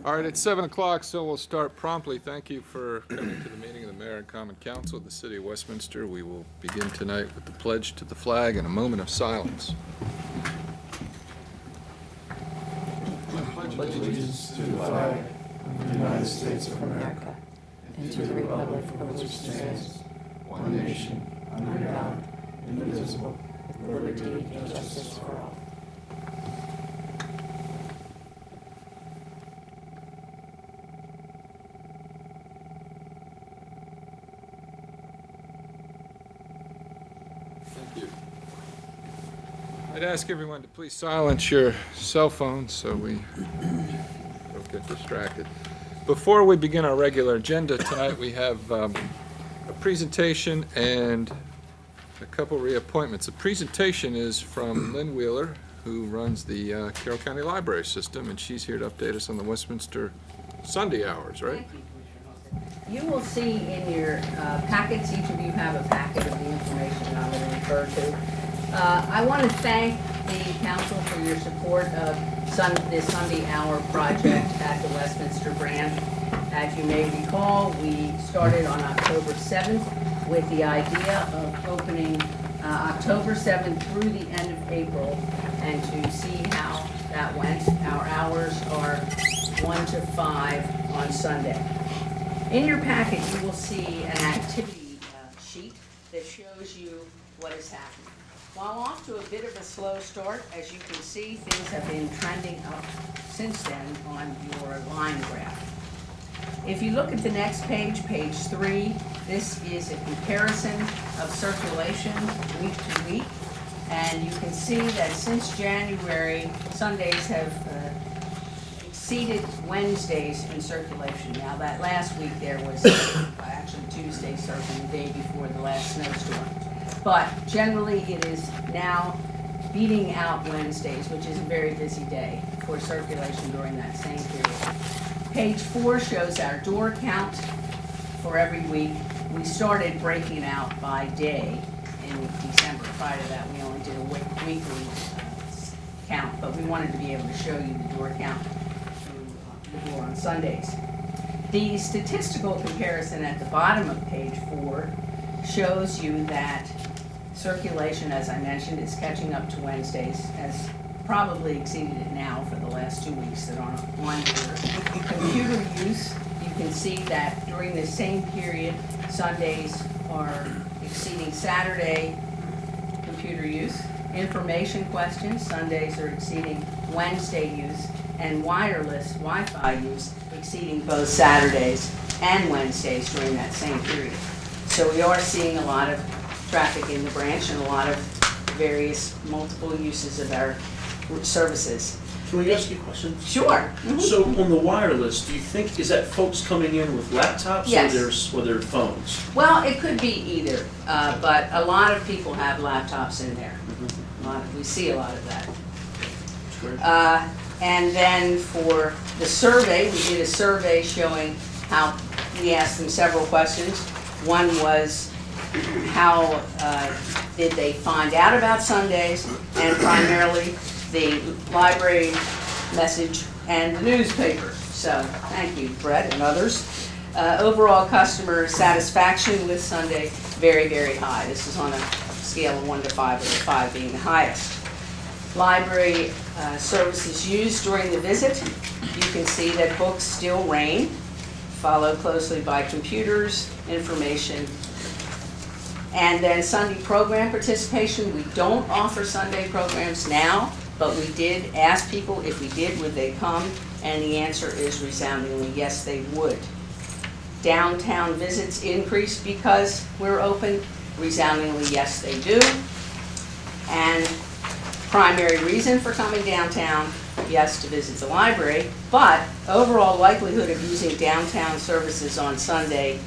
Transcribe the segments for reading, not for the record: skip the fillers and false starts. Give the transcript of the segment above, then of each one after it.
All right, it's 7 o'clock, so we'll start promptly. Thank you for coming to the meeting of the Mayor and Common Council of the City of Westminster. We will begin tonight with the pledge to the flag and a moment of silence. I pledge allegiance to the flag of the United States of America and to the republic for which it stands, one nation, under God, indivisible, with liberty and justice for all. Thank you. I'd ask everyone to please silence your cell phones so we don't get distracted. Before we begin our regular agenda tonight, we have a presentation and a couple reappointments. The presentation is from Lynn Wheeler, who runs the Carroll County Library System, and she's here to update us on the Westminster Sunday hours, right? Thank you, Commissioner Holstead. You will see in your packets, each of you have a packet of the information I'm going to refer to. I want to thank the council for your support of the Sunday Hour project at the Westminster branch. As you may recall, we started on October 7th with the idea of opening October 7th through the end of April, and to see how that went. Our hours are 1 to 5 on Sunday. In your packet, you will see an activity sheet that shows you what is happening. While off to a bit of a slow start, as you can see, things have been trending up since then on your line graph. If you look at the next page, page 3, this is a comparison of circulation week to week. And you can see that since January, Sundays have exceeded Wednesdays in circulation. Now, that last week there was actually Tuesday serving the day before the last snowstorm. But generally, it is now beating out Wednesdays, which is a very busy day for circulation during that same period. Page 4 shows our door count for every week. We started breaking it out by day in December. Prior to that, we only did a weekly count, but we wanted to be able to show you the door count through the door on Sundays. The statistical comparison at the bottom of page 4 shows you that circulation, as I mentioned, is catching up to Wednesdays, has probably exceeded it now for the last 2 weeks that are on here. Computer use, you can see that during the same period, Sundays are exceeding Saturday computer use. Information questions, Sundays are exceeding Wednesday use, and wireless Wi-Fi use exceeding both Saturdays and Wednesdays during that same period. So we are seeing a lot of traffic in the branch and a lot of various multiple uses of our services. Can we ask you a question? Sure. Mm-hmm. So on the wireless, do you think, is that folks coming in with laptops Yes. or their phones? Well, it could be either, but a lot of people have laptops in there. We see a lot of that. That's great. And then for the survey, we did a survey showing how we asked them several questions. One was, how did they find out about Sundays, and primarily the library message and the newspaper. So thank you, Brett and others. Overall customer satisfaction with Sunday, very, very high. This is on a scale of 1 to 5, with 5 being the highest. Library services used during the visit. You can see that books still reign, followed closely by computers, information, and then Sunday program participation. We don't offer Sunday programs now, but we did ask people if we did, would they come? And the answer is resoundingly yes, they would. Downtown visits increased because we're open. Resoundingly yes, they do. And primary reason for coming downtown, yes, to visit the library, but overall likelihood of using downtown services on Sunday,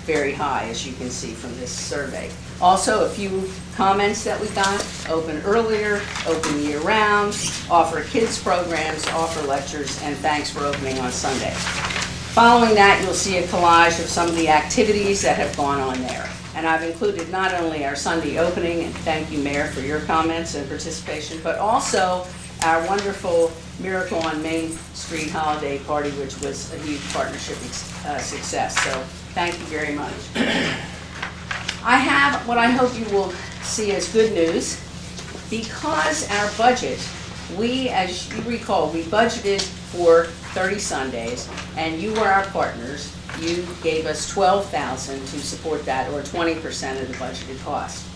very high, as you can see from this survey. Also, a few comments that we got: open earlier, open year-round, offer kids programs, offer lectures, and thanks for opening on Sunday. Following that, you'll see a collage of some of the activities that have gone on there. And I've included not only our Sunday opening, and thank you, Mayor, for your comments and participation, but also our wonderful Miracle on Main Street holiday party, which was a huge partnership success. So thank you very much. I have what I hope you will see as good news. Because our budget, as you recall, we budgeted for 30 Sundays, and you were our partners. You gave us $12,000 to support that, or 20% of the budgeted cost.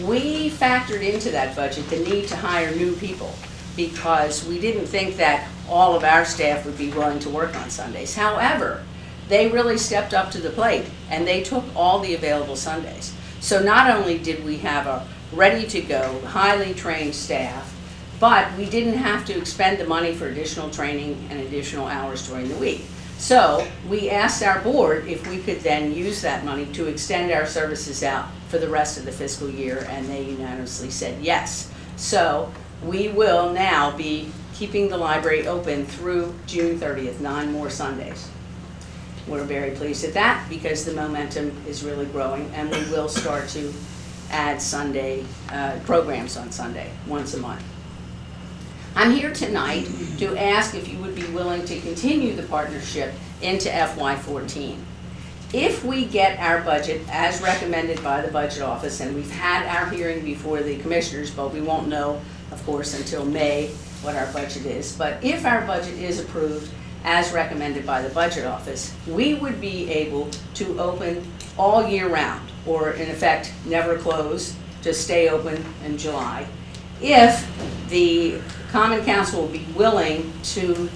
We factored into that budget the need to hire new people, because we didn't think that all of our staff would be willing to work on Sundays. However, they really stepped up to the plate, and they took all the available Sundays. So not only did we have a ready-to-go, highly trained staff, but we didn't have to expend the money for additional training and additional hours during the week. So we asked our board if we could then use that money to extend our services out for the rest of the fiscal year, and they unanimously said yes. So we will now be keeping the library open through June 30th, 9 more Sundays. We're very pleased at that because the momentum is really growing, and we will start to add Sunday programs on Sunday, once a month. I'm here tonight to ask if you would be willing to continue the partnership into FY14. If we get our budget as recommended by the Budget Office, and we've had our hearing before the Commissioners, but we won't know, of course, until May what our budget is. But if our budget is approved as recommended by the Budget Office, we would be able to open all year round, or in effect, never close, to stay open in July, if the Common Council will be willing to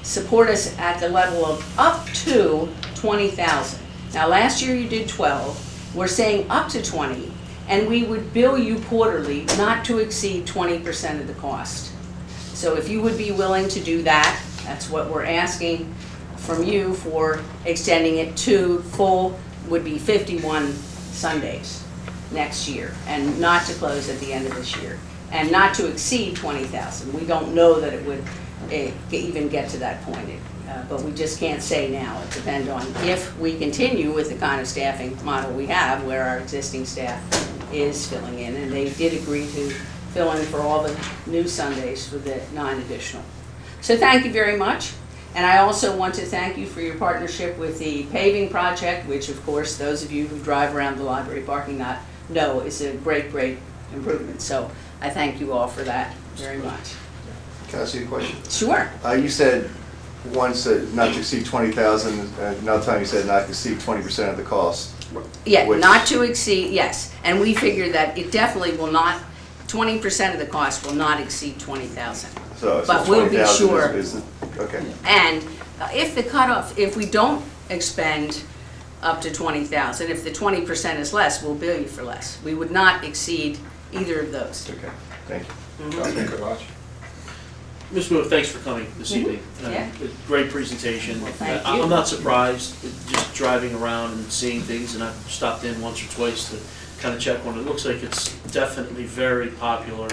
support us at the level of up to 20,000. Now, last year you did 12. We're saying up to 20, and we would bill you quarterly, not to exceed 20% of the cost. So if you would be willing to do that, that's what we're asking from you for extending it to full, would be 51 Sundays next year, and not to close at the end of this year, and not to exceed 20,000. We don't know that it would even get to that point, but we just can't say now. It depends on if we continue with the kind of staffing model we have, where our existing staff is filling in, and they did agree to fill in for all the new Sundays for the 9 additional. So thank you very much. And I also want to thank you for your partnership with the paving project, which of course those of you who drive around the library parking lot know is a great, great improvement. So I thank you all for that very much. Can I ask you a question? Sure. You said once not to exceed 20,000, another time you said not to exceed 20% of the cost. Yeah, Which- not to exceed, yes. And we figure that it definitely will not, 20% of the cost will not exceed 20,000. So But we'll be 20,000 sure. Okay. And if the cutoff, if we don't expend up to 20,000, if the 20% is less, we'll bill you for less. We would not exceed either of those. Okay. Thank you. Councilman Chiavacci. Ms. Wood, thanks for coming this evening. Yeah. Great presentation. Well, thank you. I'm not surprised, just driving around and seeing things, and I've stopped in once or twice to kind of check one. It looks like it's definitely very popular.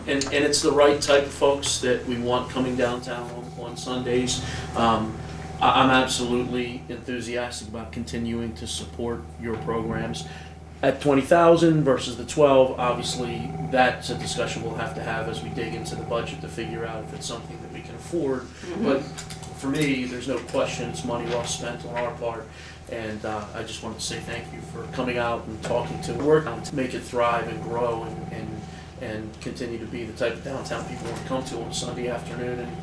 And it's the right type of folks that we want coming downtown on Sundays. I'm absolutely enthusiastic about continuing to support your programs. At 20,000 versus the 12, obviously, that's a discussion we'll have to have as we dig into the budget to figure out if it's something that we can afford. But for me, there's no question it's money well spent on our part. And I just wanted to say thank you for coming out and talking to work on to make it thrive and grow and continue to be the type of downtown people want to come to on a Sunday afternoon and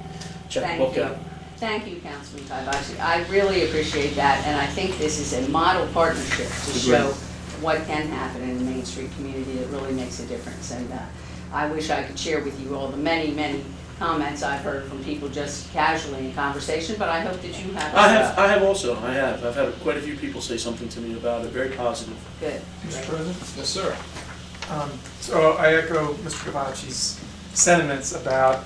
check the book out. Thank you, Councilman Chiavacci. I really appreciate that, and I think this is a model partnership to show what can happen in the Main Street community that really makes a difference. And I wish I could share with you all the many, many comments I've heard from people just casually in conversation, but I hope that you have as well. I have also. I've had quite a few people say something to me about it, very positive. Good. Mr. President? Yes, sir. So I echo Mr. Chiavacci's sentiments about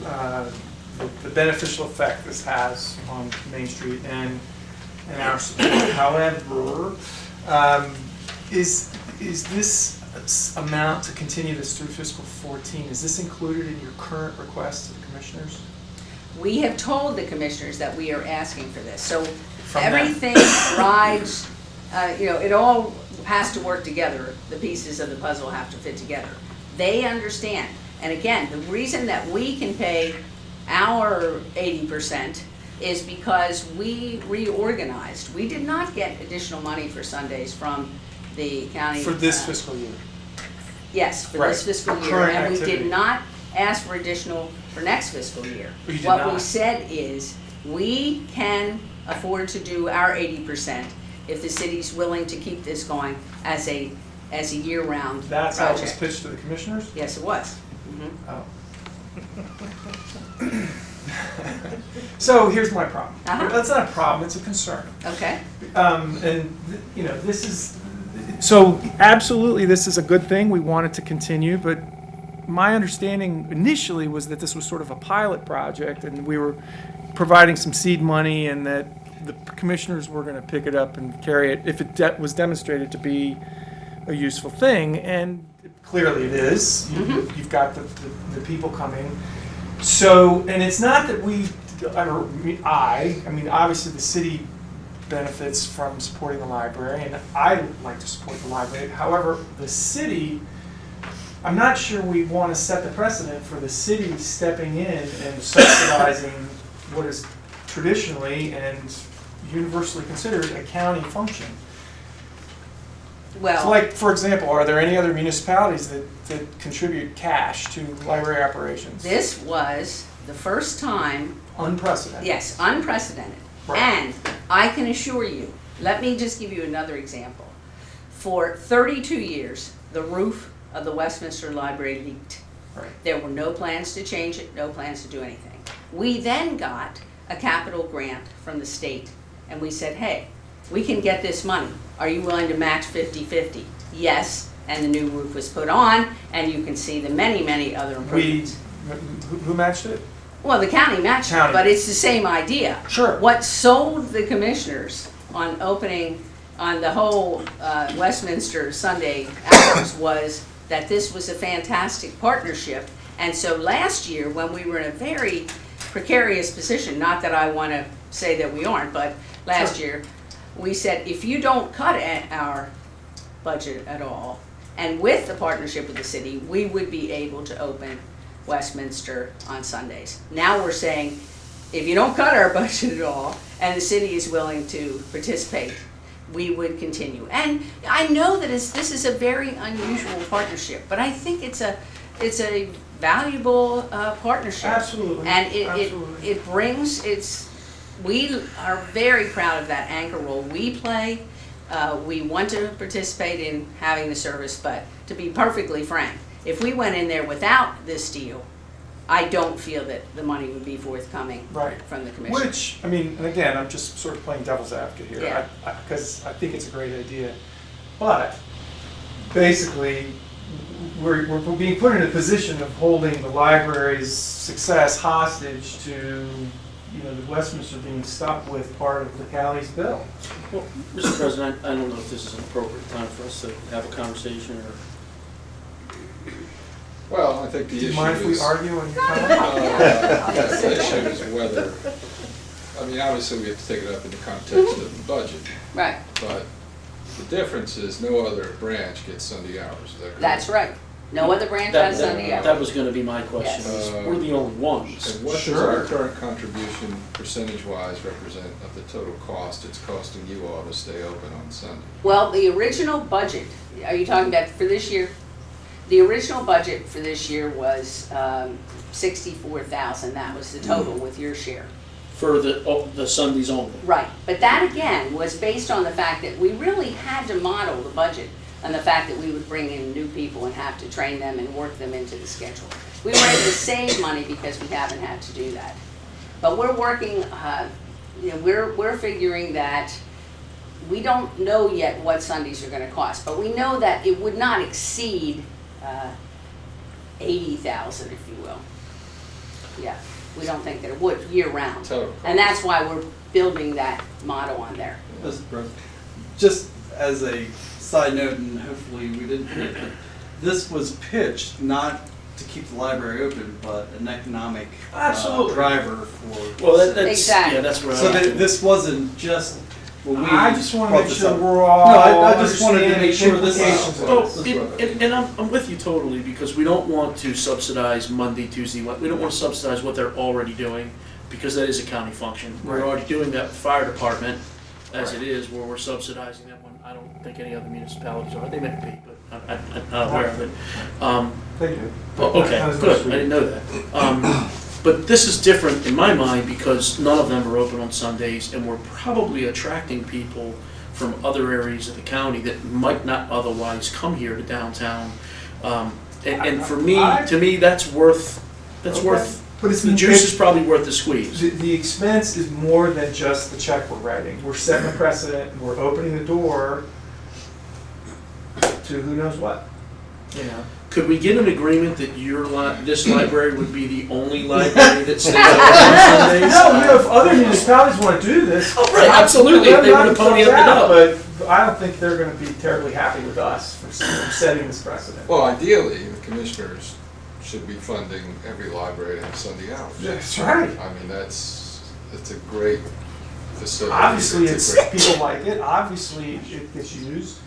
the beneficial effect this has on Main Street and our support. However, is this amount to continue this through fiscal 14, is this included in your current request to the commissioners? We have told the commissioners that we are asking for this. So From them. everything rides, it all has to work together. The pieces of the puzzle have to fit together. They understand. And again, the reason that we can pay our 80% is because we reorganized. We did not get additional money for Sundays from the county. For this fiscal year. Yes, for Right. this fiscal year, Current and we activity. did not ask for additional for next fiscal year. We did What we not. said is, we can afford to do our 80% if the city's willing to keep this going as a year-round project. That's how it was pitched to the commissioners? Yes, it was. Mhm. Oh. So here's my problem. Uh-huh. That's not a problem, it's a concern. Okay, This is, so absolutely, this is a good thing, we want it to continue, but my understanding initially was that this was sort of a pilot project, and we were providing some seed money, and that the commissioners were gonna pick it up and carry it if it was demonstrated to be a useful thing, and clearly it is. You've got the people coming. So, and it's not that I mean, obviously the city benefits from supporting the library, and I like to support the library. However, the city, I'm not sure we want to set the precedent for the city stepping in and subsidizing what is traditionally and universally considered a county function. So well, like, for example, are there any other municipalities that contribute cash to library operations? this was the first time, Unprecedented. yes, unprecedented. Right. And I can assure you, let me just give you another example. For 32 years, the roof of the Westminster Library leaked. Right. There were no plans to change it, no plans to do anything. We then got a capital grant from the state, and we said, hey, we can get this money. Are you willing to match 50-50? Yes, and the new roof was put on, and you can see the many, many other improvements. Who matched it? Well, the county matched it, County. but it's the same idea. Sure. What sold the commissioners on opening, on the whole Westminster Sunday hours was that this was a fantastic partnership. And so last year, when we were in a very precarious position, not that I want to say that we aren't, but last year, we said, if you don't cut our budget at all, and with the partnership with the city, we would be able to open Westminster on Sundays. Now we're saying, if you don't cut our budget at all, and the city is willing to participate, we would continue. And I know that this is a very unusual partnership, but I think it's a valuable partnership. Absolutely. And Absolutely. it brings, we are very proud of that anchor role we play. We want to participate in having the service, but to be perfectly frank, if we went in there without this deal, I don't feel that the money would be forthcoming Right. from the commission. Which, I mean, and again, I'm just sort of playing devil's advocate here, Yeah. because I think it's a great idea. But basically, we're being put in a position of holding the library's success hostage to, the Westminster being stuck with part of the county's bill. Well, Mr. President, I don't know if this is an appropriate time for us to have a conversation or. Well, I think the Do you issue mind if we is, argue and come the issue is whether, I mean, obviously we have to take it up in the context of the budget, Right, but the difference is no other branch gets Sunday hours, is that correct? that's right. No other branch That- has Sunday that- hours. That was gonna be my question, Yes. is we're the only ones. And what does Sure. our current contribution percentage-wise represent of the total cost it's costing you all to stay open on Sunday? Well, the original budget, are you talking about for this year? The original budget for this year was 64,000, that was the total with your share. For the Sundays only. Right, but that again was based on the fact that we really had to model the budget on the fact that we would bring in new people and have to train them and work them into the schedule. We were able to save money because we haven't had to do that. But we're working, we're figuring that we don't know yet what Sundays are gonna cost, but we know that it would not exceed 80,000, if you will. Yeah, we don't think that it would year-round. Total cost. And that's why we're building that model on there. Mr. President, just as a side note, and hopefully we didn't hit it, this was pitched not to keep the library open, but an economic Absolutely. driver for. Well, that's, Exactly. yeah, that's where So I'm. that this wasn't just I just wanna make brought this sure up. we're all No, I just wanted to understanding make sure this- implications of Oh, this. and I'm with you totally, because we don't want to subsidize Monday, Tuesday, we don't want to subsidize what they're already doing, because that is a county function. We're Right. already doing that with the fire department, as Right. it is, where we're subsidizing them when I don't think any other municipalities are. They may be, but I'm not aware of it. They do. Oh, okay, That was good, most I didn't know that. But this is different in my mind because none of them are open on Sundays, and we're probably attracting people from other areas of the county that might not otherwise come here to downtown. And for me, to me, that's worth, But it's the juice is probably worth the squeeze. The expense is more than just the check we're writing. We're setting a precedent, and we're opening the door to who knows what, you know? Could we get an agreement that this library would be the only library that stays open on Sundays? No, you know, if other municipalities want to do this. Oh, right, absolutely, if they let wanna them pony up come and out, up. But I don't think they're gonna be terribly happy with us for setting this precedent. Well, ideally, the commissioners should be funding every library to have Sunday hours. That's right. I mean, it's a great facility. Obviously, a it's, great- people like it, obviously it gets used.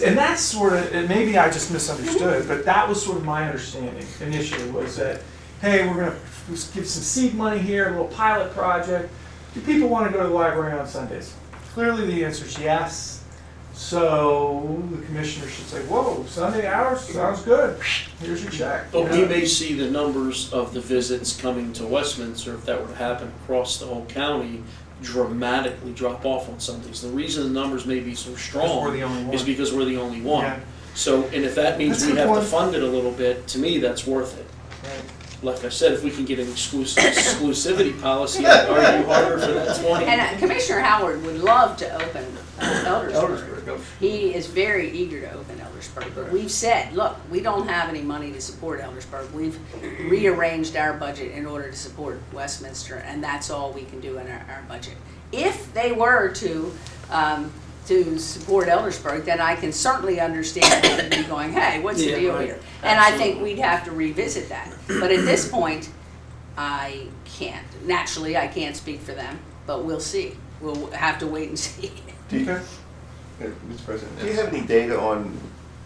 And that's sort of, and maybe I just misunderstood, but that was sort of my understanding initially, was that, hey, we're gonna give some seed money here, a little pilot project. Do people wanna go to the library on Sundays? Clearly, the answer is yes. So the commissioner should say, whoa, Sunday hours, sounds good, here's your check. But You we know? may see the numbers of the visits coming to Westminster, if that were to happen across the whole county, dramatically drop off on Sundays. The reason the numbers may be so Because strong we're the only one. is because we're the only one. Yeah. So, and if that means That's a we good have to point. fund it a little bit, to me, that's worth it. Right. Like I said, if we can get an exclusivity policy, I'd argue harder for that 20. And Commissioner Howard would love to open Eldersburg. Eldersburg. He is very eager to open Eldersburg, but we've said, look, we don't have any money to support Eldersburg. We've rearranged our budget in order to support Westminster, and that's all we can do in our budget. If they were to support Eldersburg, then I can certainly understand them be going, hey, what's the Yeah, deal right. here? And I think Absolutely. we'd have to revisit that. But at this point, I can't. Naturally, I can't speak for them, but we'll see. We'll have to wait and see. Do you, Mr. President, do you have any data on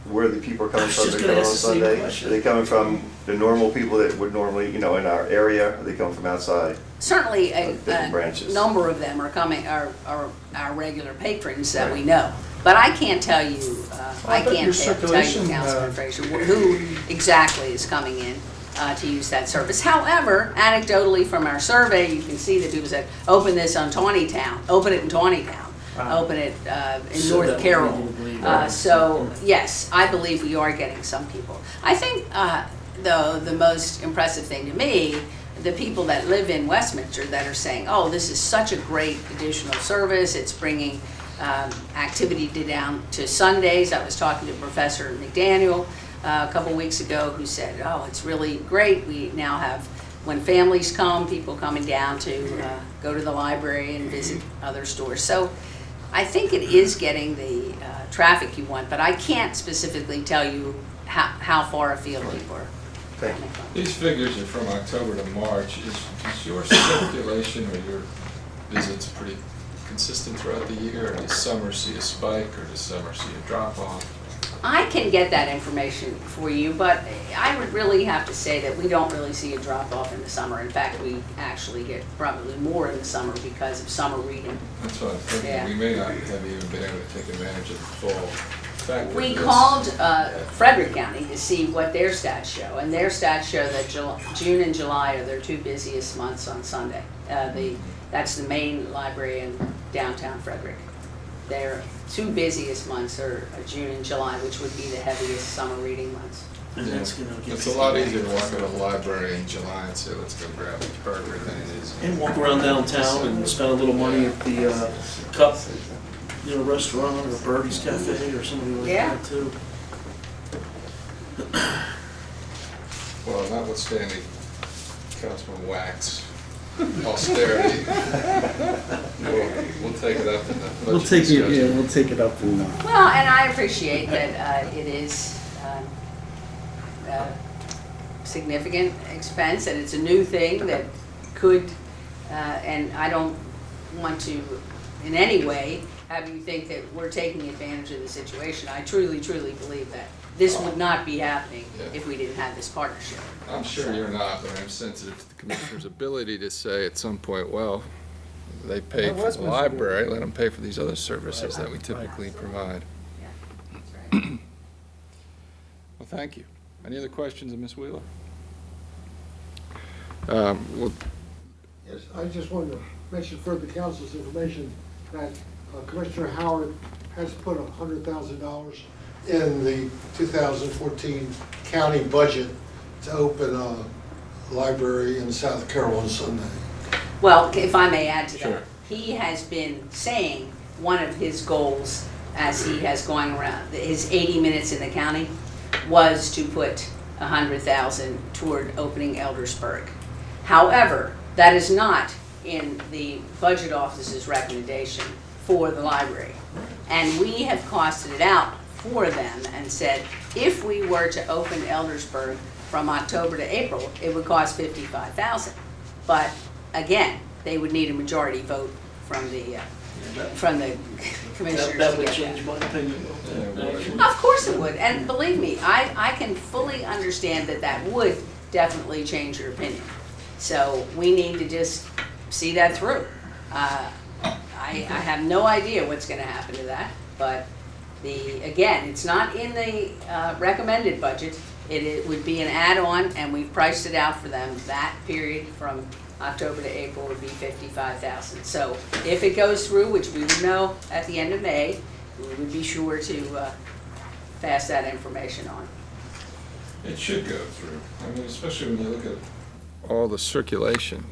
where the people are coming I was from just that gonna come on ask the same Sunday? question. Are they coming from the normal people that would normally, in our area? Are they coming from outside? Certainly, Different branches. number of them are coming, are our regular patrons that we know. But I can't tell you, I bet can't your tell you, circulation, Councilman Frazier, who exactly is coming in to use that service. However, anecdotally from our survey, you can see that people said, open this on Tawnytown, open it in Tawnytown, open it in So North that would Carroll. lead you to believe that. So, yes, I believe we are getting some people. I think, though, the most impressive thing to me, the people that live in Westminster that are saying, oh, this is such a great additional service, it's bringing activity down to Sundays. I was talking to Professor McDaniel a couple weeks ago who said, oh, it's really great. We now have, when families come, people coming down to go to the library and visit other stores. So I think it is getting the traffic you want, but I can't specifically tell you how far afield people are Thank you. coming from. These figures are from October to March. Is your circulation or your visits pretty consistent throughout the year? Or does summer see a spike, or does summer see a drop off? I can get that information for you, but I would really have to say that we don't really see a drop off in the summer. In fact, we actually get probably more in the summer because of summer reading. That's what I'm thinking. Yeah. We may not have even been able to take advantage of the full factor of We this. called Frederick County to see what their stats show, and their stats show that June and July are their two busiest months on Sunday. That's the main library in downtown Frederick. Their two busiest months are June and July, which would be the heaviest summer reading months. And that's gonna give It's us- a lot easier to walk in a library in July and say, let's go grab a burger than it is. And walk around downtown and spend a little money at the Cup, restaurant or Birdie's Cafe or something like Yeah. that too. Well, notwithstanding Councilman Wack's austerity, we'll take it up in the budget We'll take it, discussion. yeah, we'll take it up in, Well, and I appreciate that it is a significant expense, and it's a new thing that could, and I don't want to in any way have you think that we're taking advantage of the situation. I truly, truly believe that this would not be happening Yeah. if we didn't have this partnership. I'm sure you're not, but I'm sensitive to the commissioner's ability to say at some point, well, they pay Well, for the Westminster library, let them pay for these other services that we typically provide. Yeah, that's right. Well, thank you. Any other questions of Ms. Wheeler? Well, Yes, I just wanted to mention for the council's information that Commissioner Howard has put $100,000 in the 2014 county budget to open a library in South Carroll on Sunday. Well, if I may add to Sure. that, he has been saying one of his goals as he has going around, his 80 minutes in the county, was to put 100,000 toward opening Eldersburg. However, that is not in the budget office's recommendation for the library. And we have costed it out for them and said, if we were to open Eldersburg from October to April, it would cost $55,000. But again, they would need a majority vote from the commissioners. That to would get change my opinion. Of course it would, and believe me, I can fully understand that that would definitely change your opinion. So we need to just see that through. I have no idea what's gonna happen to that, but again, it's not in the recommended budget. It would be an add-on, and we've priced it out for them. That period from October to April would be $55,000. So if it goes through, which we would know at the end of May, we would be sure to pass that information on. it should go through. I mean, especially when you look at all the circulation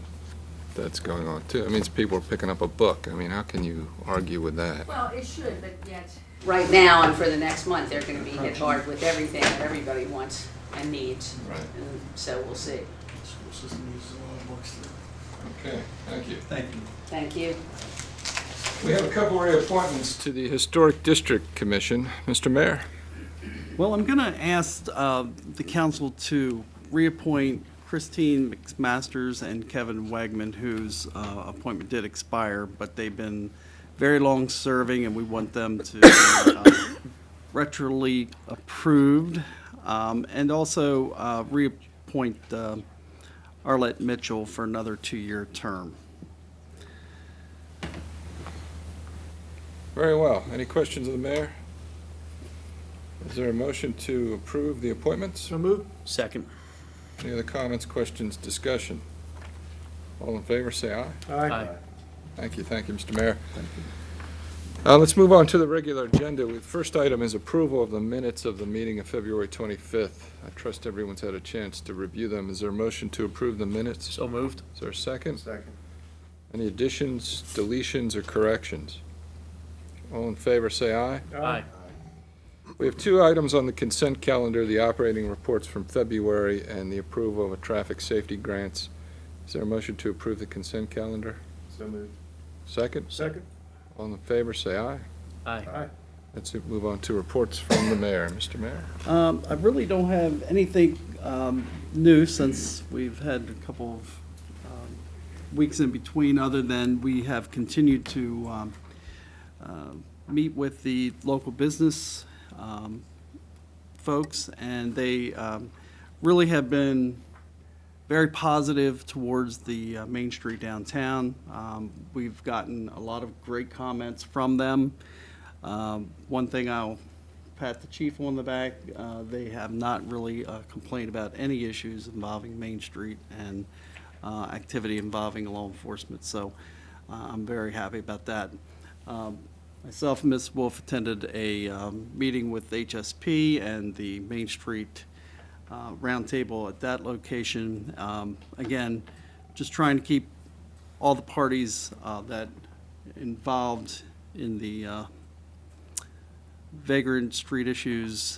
that's going on too. It means people are picking up a book. I mean, how can you argue with that? Well, it should, but yet. Right now and for the next month, they're gonna be hit hard with everything that everybody wants and needs. Right. And so we'll see. School system uses a lot of books too. Okay, thank you. Thank you. Thank you. We have a couple reappointments to the Historic District Commission. Mr. Mayor? Well, I'm going to ask the council to reappoint Christine McMasters and Kevin Wegman, whose appointment did expire, but they've been very long-serving, and we want them to be retroly approved. And also reappoint Arlette Mitchell for another 2-year term. Very well. Any questions of the mayor? Is there a motion to approve the appointments? So moved. Second. Any other comments, questions, discussion? All in favor, say aye. Aye. Thank you, Mr. Mayor. Let's move on to the regular agenda. The first item is approval of the minutes of the meeting of February 25th. I trust everyone's had a chance to review them. Is there a motion to approve the minutes? So moved. Is there a second? Second. Any additions, deletions, or corrections? All in favor, say aye. Aye. We have 2 items on the consent calendar, the operating reports from February and the approval of a traffic safety grants. Is there a motion to approve the consent calendar? So moved. Second? Second. All in favor, say aye. Aye. Let's move on to reports from the mayor. Mr. Mayor? I really don't have anything new since we've had a couple of weeks in between, other than we have continued to meet with the local business folks, and they really have been very positive towards the Main Street downtown. We've gotten a lot of great comments from them. One thing I'll pat the chief on the back, they have not really complained about any issues involving Main Street and activity involving law enforcement, so I'm very happy about that. Myself and Ms. Wolf attended a meeting with HSP and the Main Street roundtable at that location. Again, just trying to keep all the parties that involved in the vagrant street issues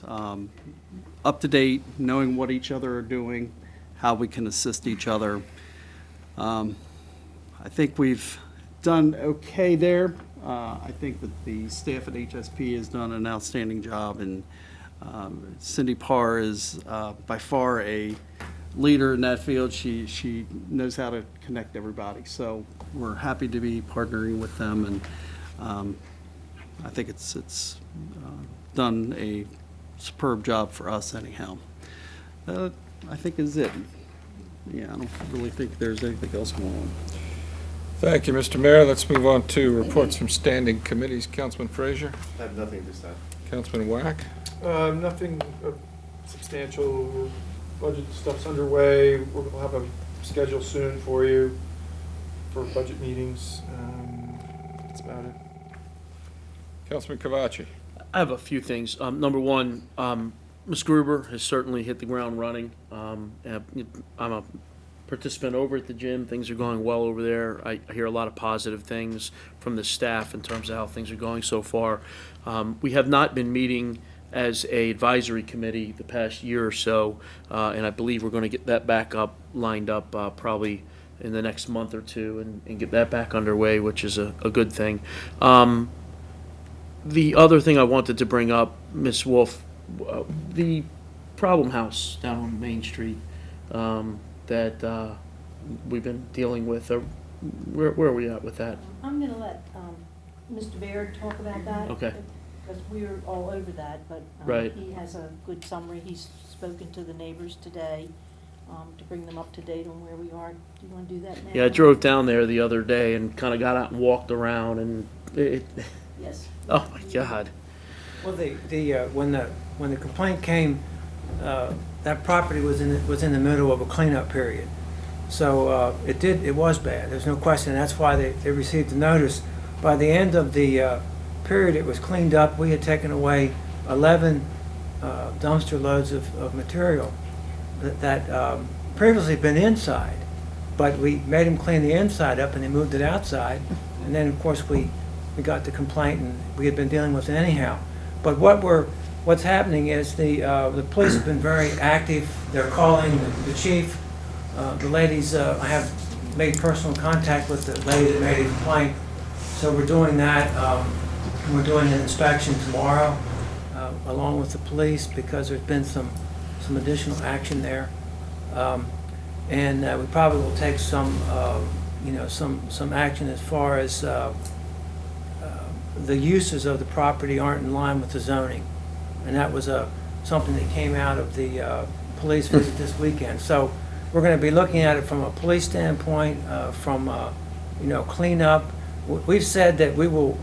up to date, knowing what each other are doing, how we can assist each other. I think we've done okay there. I think that the staff at HSP has done an outstanding job, and Cindy Parr is by far a leader in that field. She knows how to connect everybody, so we're happy to be partnering with them, and I think it's done a superb job for us anyhow. I think is it. Yeah, I don't really think there's anything else going on. Thank you, Mr. Mayor. Let's move on to reports from standing committees. Councilman Frazier, I have nothing this time. Councilman Wack. Nothing substantial. Budget stuff's underway. We'll have a schedule soon for you for budget meetings. That's about it. Councilman Chiavacci. I have a few things. Number one, Ms. Gruber has certainly hit the ground running. I'm a participant over at the gym. Things are going well over there. I hear a lot of positive things from the staff in terms of how things are going so far. We have not been meeting as a advisory committee the past year or so, and I believe we're going to get that back up, lined up probably in the next month or two, and get that back underway, which is a good thing. The other thing I wanted to bring up, Ms. Wolf, the problem house down on Main Street that we've been dealing with, where are we at with that? I'm gonna let Mr. Baird talk about that. Okay. Because we're all over that, but Right. he has a good summary. He's spoken to the neighbors today to bring them up to date on where we are. Do you want to do that now? Yeah, I drove down there the other day and kind of got out and walked around, and Yes. oh my God. Well, when the complaint came, that property was in the middle of a cleanup period. So it was bad, there's no question. That's why they received the notice. By the end of the period it was cleaned up, we had taken away 11 dumpster loads of material that previously been inside. But we made them clean the inside up and they moved it outside. And then, of course, we got the complaint and we had been dealing with it anyhow. But what's happening is the police have been very active. They're calling the chief. The ladies, I have made personal contact with the lady that made a complaint. So we're doing that. We're doing an inspection tomorrow along with the police because there's been some additional action there. And we probably will take some action as far as the uses of the property aren't in line with the zoning. And that was something that came out of the police visit this weekend. So we're going to be looking at it from a police standpoint, from cleanup. We've said that we will,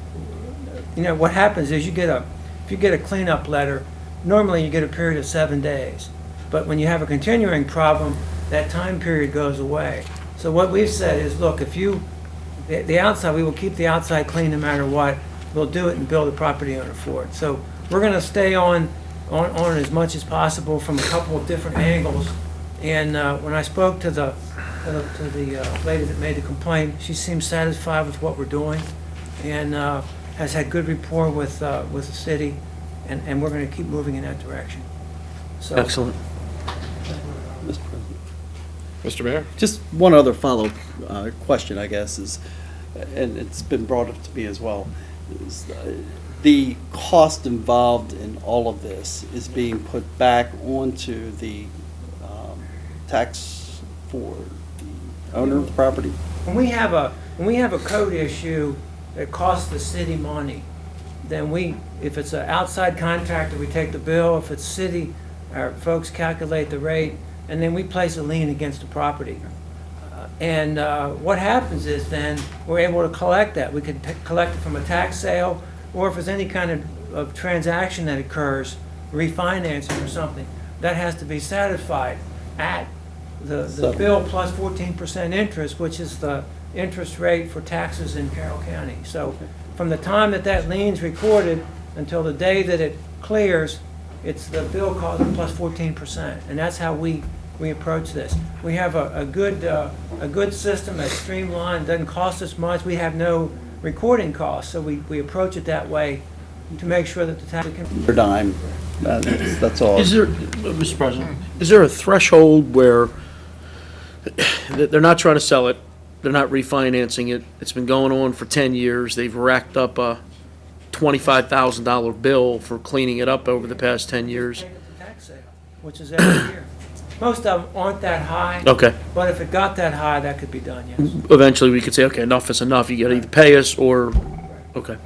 what happens is if you get a cleanup letter, normally you get a period of 7 days. But when you have a continuing problem, that time period goes away. So what we've said is, look, the outside, we will keep the outside clean no matter what. We'll do it and bill the property owner for it. So we're going to stay on as much as possible from a couple of different angles. And when I spoke to the lady that made the complaint, she seems satisfied with what we're doing and has had good rapport with the city, and we're going to keep moving in that direction. So, Excellent. Mr. President. Mr. Mayor? Just one other follow-up question, I guess, is, and it's been brought up to me as well, is the cost involved in all of this is being put back onto the tax for the owner of the property? when we have a code issue that costs the city money, then if it's an outside contractor, we take the bill. If it's city, our folks calculate the rate, and then we place a lien against the property. And what happens is then we're able to collect that. We can collect it from a tax sale, or if there's any kind of transaction that occurs, refinancing or something, that has to be satisfied at the bill plus 14% interest, which is the interest rate for taxes in Carroll County. So from the time that lien's recorded until the day that it clears, it's the bill cost plus 14%, and that's how we approach this. We have a good system that's streamlined, doesn't cost us much. We have no recording costs, so we approach it that way to make sure that the tax can. Per dime, that's all. Is there, Mr. President, is there a threshold where they're not trying to sell it, they're not refinancing it, it's been going on for 10 years, they've racked up a $25,000 bill for cleaning it up over the past 10 years? Take it to tax sale, which is every year. Most of them aren't that high. Okay. But if it got that high, that could be done, yes. Eventually, we could say, okay, enough is enough, you gotta either pay us or, okay.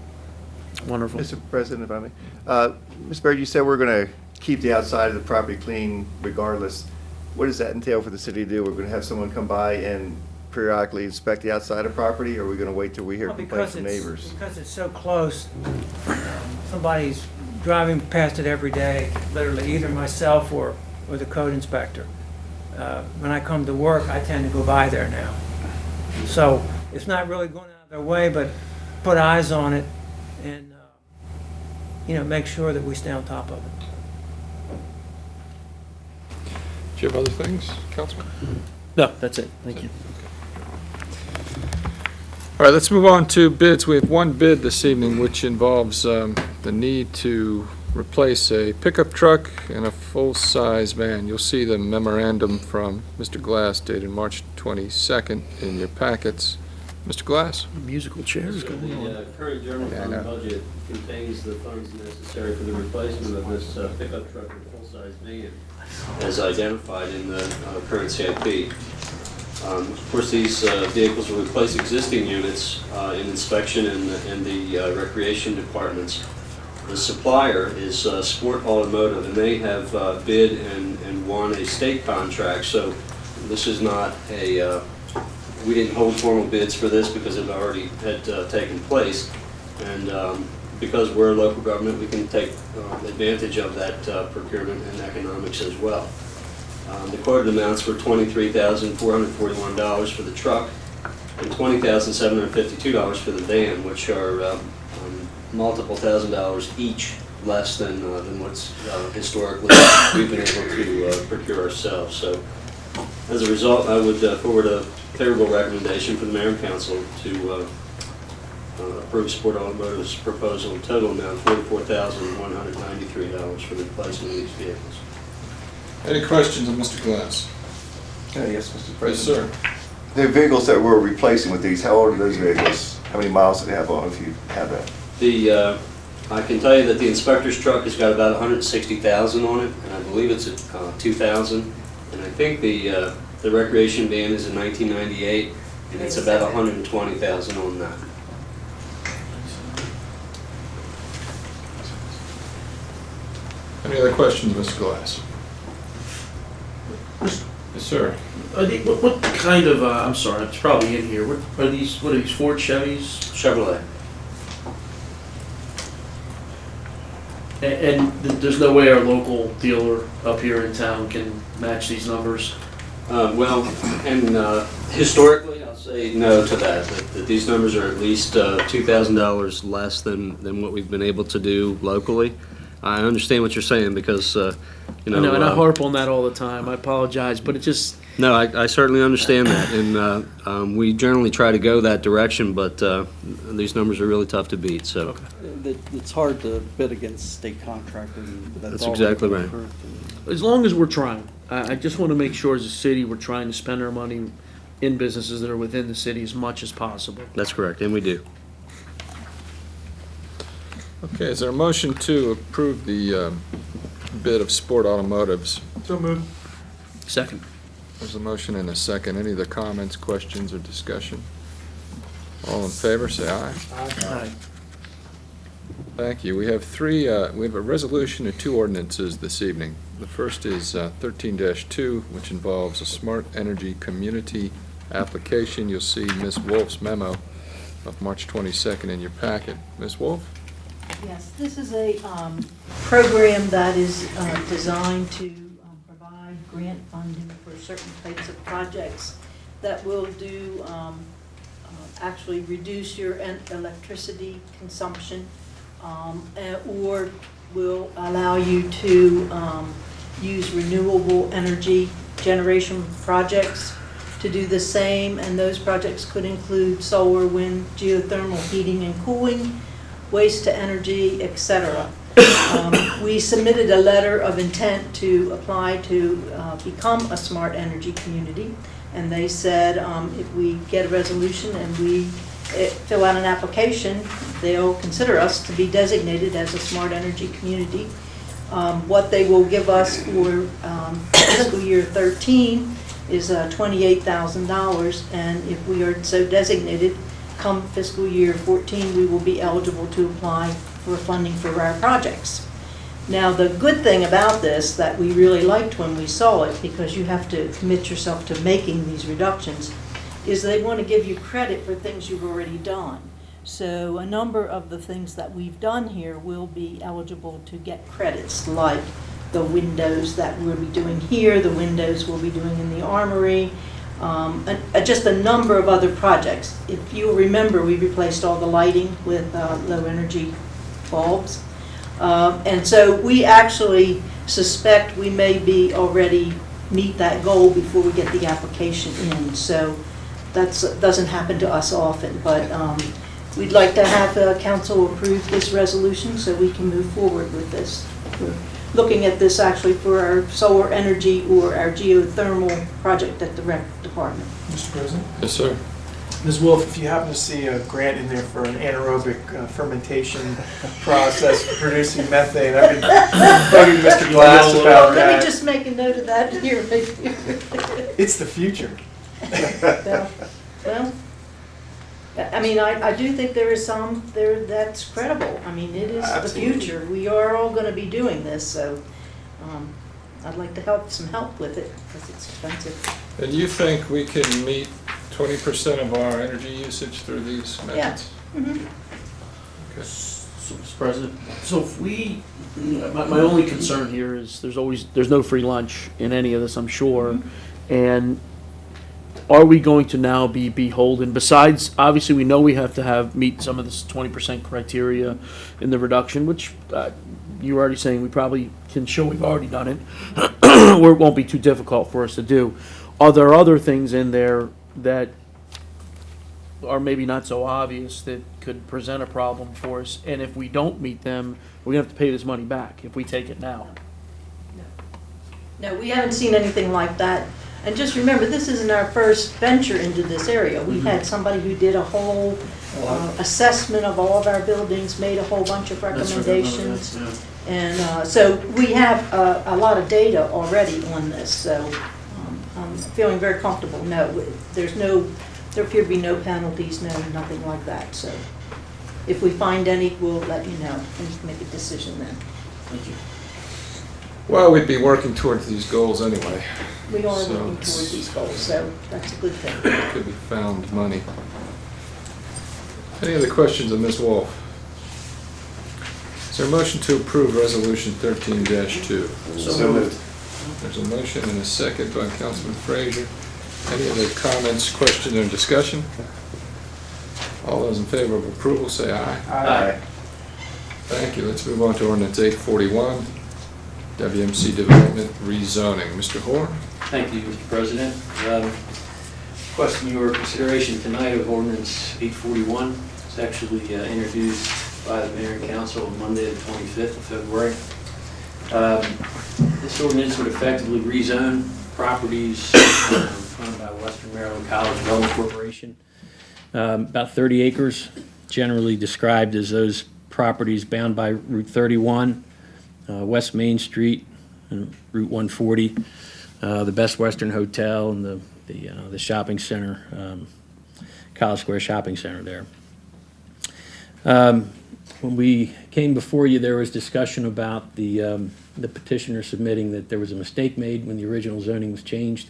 Wonderful. Mr. President, if I may. Ms. Baird, you said we're going to keep the outside of the property clean regardless. What does that entail for the city to do? We're going to have someone come by and periodically inspect the outside of property, or are we going to wait till we hear Well, complaints from neighbors? Because it's so close, somebody's driving past it every day, literally, either myself or the code inspector. When I come to work, I tend to go by there now. So it's not really going out of their way, but put eyes on it and, make sure that we stay on top of it. Do you have other things, Councilman? No, that's it. Thank you. All right, let's move on to bids. We have one bid this evening, which involves the need to replace a pickup truck and a full-size van. You'll see the memorandum from Mr. Glass dated March 22nd in your packets. Mr. Glass? Musical chairs going on. The current general Yeah, I fund know. budget contains the funds necessary for the replacement of this pickup truck and full-size van, as identified in the current CIP. Of course, these vehicles will replace existing units in inspection and the recreation departments. The supplier is Sport Automotive, and they have bid and won a state contract, so this is not a, we didn't hold formal bids for this because it already had taken place, and because we're a local government, we can take advantage of that procurement and economics as well. The quoted amounts were $23,441 for the truck and $20,752 for the van, which are multiple $1,000s each less than what's historically we've been able to procure ourselves. So as a result, I would forward a favorable recommendation for the mayor and council to approve Sport Automotive's proposal, total amount $44,193 for the replacement of these vehicles. Any questions of Mr. Glass? Yes, Mr. Yes, President. sir. The vehicles that we're replacing with these, how old are those vehicles? How many miles do they have on, if you have that? I can tell you that the inspector's truck has got about 160,000 on it, and I believe it's at 2,000. And I think the recreation van is in 1998, and it's about 120,000 on that. Any other questions, Mr. Glass? Yes, sir. What kind of, I'm sorry, it's probably in here, what are these Ford Chevys? Chevrolet. And there's no way our local dealer up here in town can match these numbers? Historically, I'll say no to that these numbers are at least $2,000 less than what we've been able to do locally. I understand what you're saying because, I know, and I harp on that all the time. I apologize, but it just... No, I certainly understand that, and we generally try to go that direction, but these numbers are really tough to beat, so. Okay. It's hard to bid against state contractors. That's exactly right. As long as we're trying. I just want to make sure as a city, we're trying to spend our money in businesses that are within the city as much as possible. That's correct, and we do. Okay, is there a motion to approve the bid of Sport Automotives? So moved. Second. There's a motion and a second. Any other comments, questions, or discussion? All in favor, say aye. Aye. Thank you. We have we have a resolution and two ordinances this evening. The first is 13-2, which involves a smart energy community application. You'll see Ms. Wolf's memo of March 22nd in your packet. Ms. Wolf? Yes, this is a program that is designed to provide grant funding for certain types of projects that will do actually reduce your electricity consumption or will allow you to use renewable energy generation projects to do the same, and those projects could include solar, wind, geothermal heating and cooling, waste to energy, etc. We submitted a letter of intent to apply to become a smart energy community, and they said if we get a resolution and we fill out an application, they'll consider us to be designated as a smart energy community. What they will give us for fiscal year 13 is $28,000, and if we are so designated, come fiscal year 14, we will be eligible to apply for funding for our projects. Now, the good thing about this that we really liked when we saw it, because you have to commit yourself to making these reductions, is they want to give you credit for things you've already done. So a number of the things that we've done here will be eligible to get credits, like the windows that we'll be doing here, the windows we'll be doing in the armory, just a number of other projects. If you remember, we replaced all the lighting with low energy bulbs. And so we actually suspect we may be already meet that goal before we get the application in. So that doesn't happen to us often, but we'd like to have council approve this resolution so we can move forward with this. We're looking at this actually for our solar energy or our geothermal project at the rec department. Mr. President? Yes, sir. Ms. Wolf, if you happen to see a grant in there for an anaerobic fermentation process for producing methane, I've been bugging Mr. Glass about Let me that. just make a note of that here. It's the future. Well, I mean, I do think there is some there that's credible. I mean, it is Absolutely. the future. We are all going to be doing this, so I'd like to help with it because it's expensive. And you think we can meet 20% of our energy usage through these methods? Mhm. Okay. So, Mr. President, so if we, my only concern here is there's no free lunch in any of this, I'm sure. And are we going to now be beholden, besides, obviously, we know we have to meet some of this 20% criteria in the reduction, which you were already saying we probably can show we've already done it, where it won't be too difficult for us to do. Are there other things in there that are maybe not so obvious that could present a problem for us? And if we don't meet them, we're gonna have to pay this money back if we take it now. No, we haven't seen anything like that. And just remember, this isn't our first venture into this area. We had somebody who did a whole assessment of all of our buildings, made a whole bunch of recommendations. And so we have a lot of data already on this, so I'm feeling very comfortable. No, there appear to be no penalties, nothing like that. So if we find any, we'll let you know and make a decision then. Thank you. Well, we'd be working towards these goals anyway. We are So working it's- toward these goals, so that's a good thing. It could be found money. Any other questions of Ms. Wolf? Is there a motion to approve Resolution 13-2? So moved. There's a motion and a second by Councilman Frazier. Any other comments, questions, or discussion? All those in favor of approval say aye. Aye. Thank you. Let's move on to Ordinance 841, WMC Development Rezoning. Mr. Hoare? Thank you, Mr. President. Requesting your consideration tonight of Ordinance 841. It's actually introduced by the Mayor and Council on Monday, the 25th of February. This ordinance would effectively rezone properties owned by Western Maryland College Development Corporation. About 30 acres, generally described as those properties bound by Route 31, West Main Street, and Route 140, the Best Western Hotel, and the shopping center, College Square Shopping Center there. When we came before you, there was discussion about the petitioner submitting that there was a mistake made when the original zoning was changed.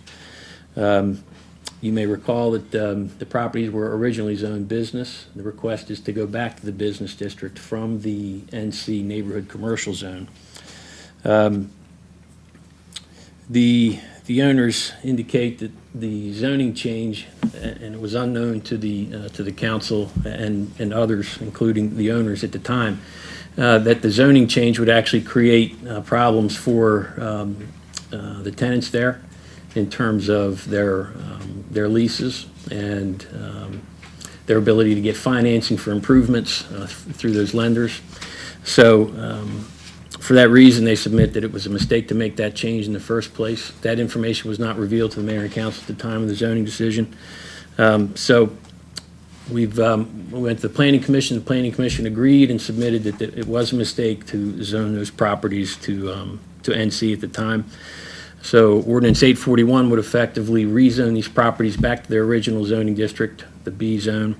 You may recall that the properties were originally zoned business. The request is to go back to the business district from the NC neighborhood commercial zone. The owners indicate that the zoning change, and it was unknown to the council and others, including the owners at the time, that the zoning change would actually create problems for the tenants there in terms of their leases and their ability to get financing for improvements through those lenders. So for that reason, they submit that it was a mistake to make that change in the first place. That information was not revealed to the mayor and council at the time of the zoning decision. So we went to the planning commission. The planning commission agreed and submitted that it was a mistake to zone those properties to NC at the time. So Ordinance 841 would effectively rezone these properties back to their original zoning district, the B zone,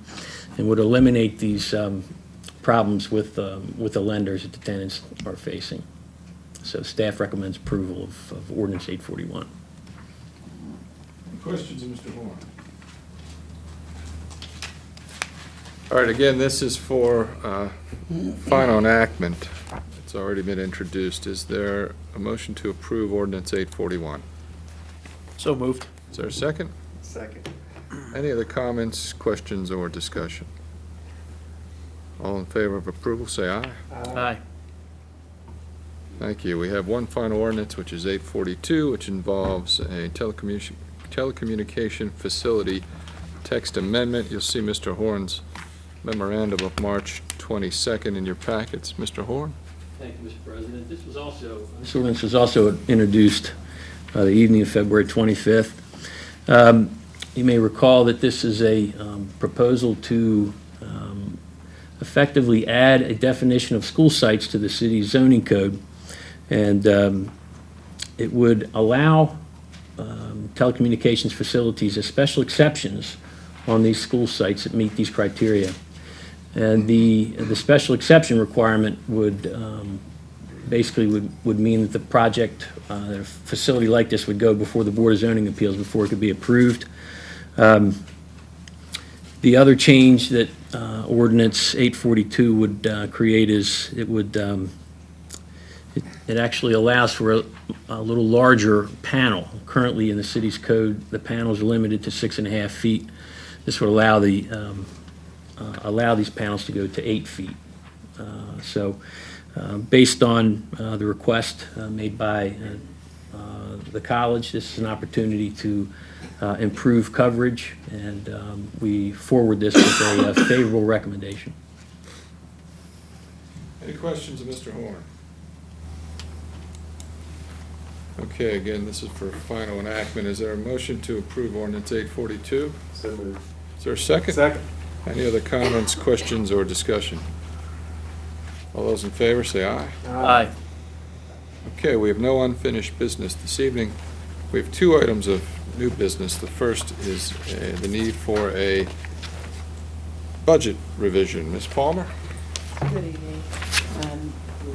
and would eliminate these problems with the lenders that the tenants are facing. So staff recommends approval of Ordinance 841. Questions of Mr. Horn? All right, again, this is for final enactment. It's already been introduced. Is there a motion to approve Ordinance 841? So moved. Is there a second? Second. Any other comments, questions, or discussion? All in favor of approval, say aye. Aye. Thank you. We have one final ordinance, which is 842, which involves a telecommunication facility text amendment. You'll see Mr. Horn's memorandum of March 22nd in your packets. Mr. Horn? Thank you, Mr. President. This ordinance was also introduced the evening of February 25th. You may recall that this is a proposal to effectively add a definition of school sites to the city's zoning code. And it would allow telecommunications facilities as special exceptions on these school sites that meet these criteria. And the special exception requirement would basically would mean that the project, a facility like this would go before the Board of Zoning Appeals before it could be approved. The other change that Ordinance 842 would create is it actually allows for a little larger panel. Currently in the city's code, the panels are limited to 6.5 feet. This would allow these panels to go to 8 feet. Based on the request made by the college, this is an opportunity to improve coverage, and we forward this with a favorable recommendation. Any questions of Mr. Horn? Okay, again, this is for final enactment. Is there a motion to approve Ordinance 842? So moved. Is there a second? Second. Any other comments, questions, or discussion? All those in favor, say aye. Aye. Okay, we have no unfinished business this evening. We have two items of new business. The first is the need for a budget revision. Ms. Palmer? Good evening.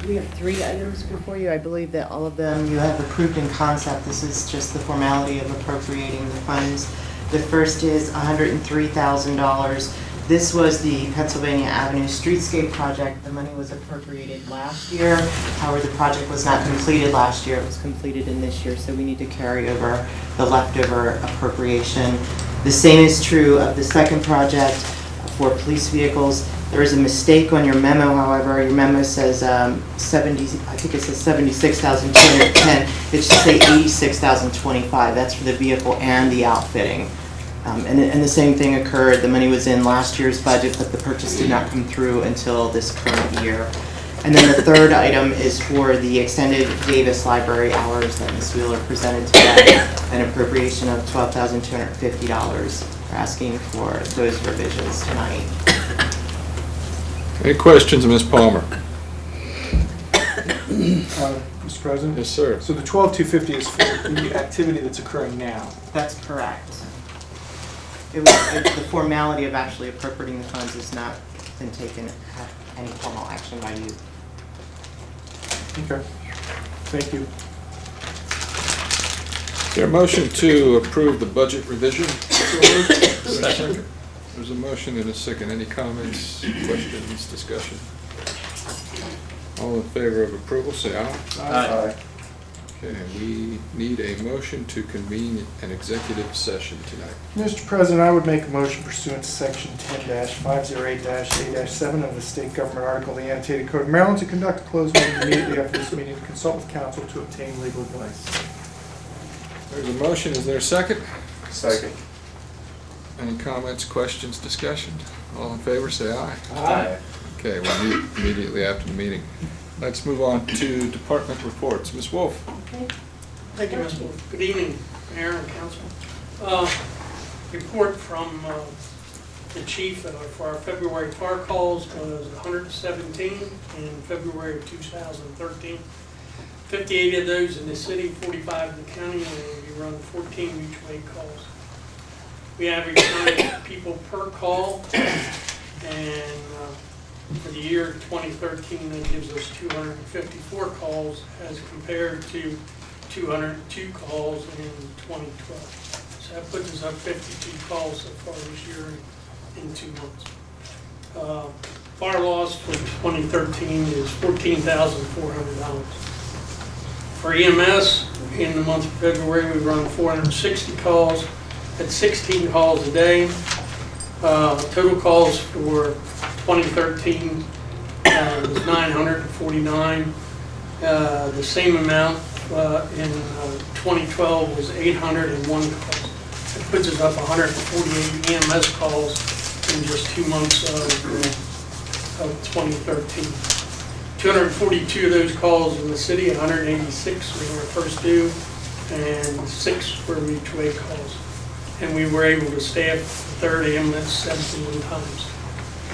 We have 3 items before you. I believe that all of them you have approved in concept. This is just the formality of appropriating the funds. The first is $103,000. This was the Pennsylvania Avenue Streetscape project. The money was appropriated last year. However, the project was not completed last year. It was completed in this year, so we need to carry over the leftover appropriation. The same is true of the second project for police vehicles. There is a mistake on your memo, however. Your memo says 76,210. It should say 86,025. That's for the vehicle and the outfitting. And the same thing occurred. The money was in last year's budget, but the purchase did not come through until this current year. And then the third item is for the extended Davis Library hours that Ms. Wheeler presented today, an appropriation of $12,250. We're asking for those revisions tonight. Any questions of Ms. Palmer? Mr. President? Yes, sir. So the 12,250 is for the activity that's occurring now. That's correct. The formality of actually appropriating the funds has not been taken any formal action by you. Okay. Thank you. Is there a motion to approve the budget revision? Second. There's a motion and a second. Any comments, questions, discussion? All in favor of approval, say aye. Aye. Okay, we need a motion to convene an executive session tonight. Mr. President, I would make a motion pursuant to Section 10-508-A-7 of the State Government Article of the Annotated Code of Maryland to conduct a closed meeting immediately after this meeting to consult with counsel to obtain legal advice. There's a motion. Is there a second? Second. Any comments, questions, discussion? All in favor, say aye. Aye. Okay, we'll meet immediately after the meeting. Let's move on to department reports. Ms. Wolf? Thank you, Mr. Wolf. Good evening, Mayor and Council. Report from the chief for our February car calls was 117 in February of 2013. 58 of those in the city, 45 in the county, and we run 14 mutual aid calls. We average 9 people per call, and For the year 2013, that gives us 254 calls as compared to 202 calls in 2012. So that puts us up 52 calls so far this year in 2 months. Fire loss for 2013 is $14,400. For EMS, in the month of February, we run 460 calls at 16 calls a day. Total calls for 2013 was 949. The same amount in 2012 was 801 calls. It puts us up 148 EMS calls in just 2 months of 2013. 242 of those calls in the city, 186 were our first due, and 6 were mutual aid calls. And we were able to staff the third ambulance 71 times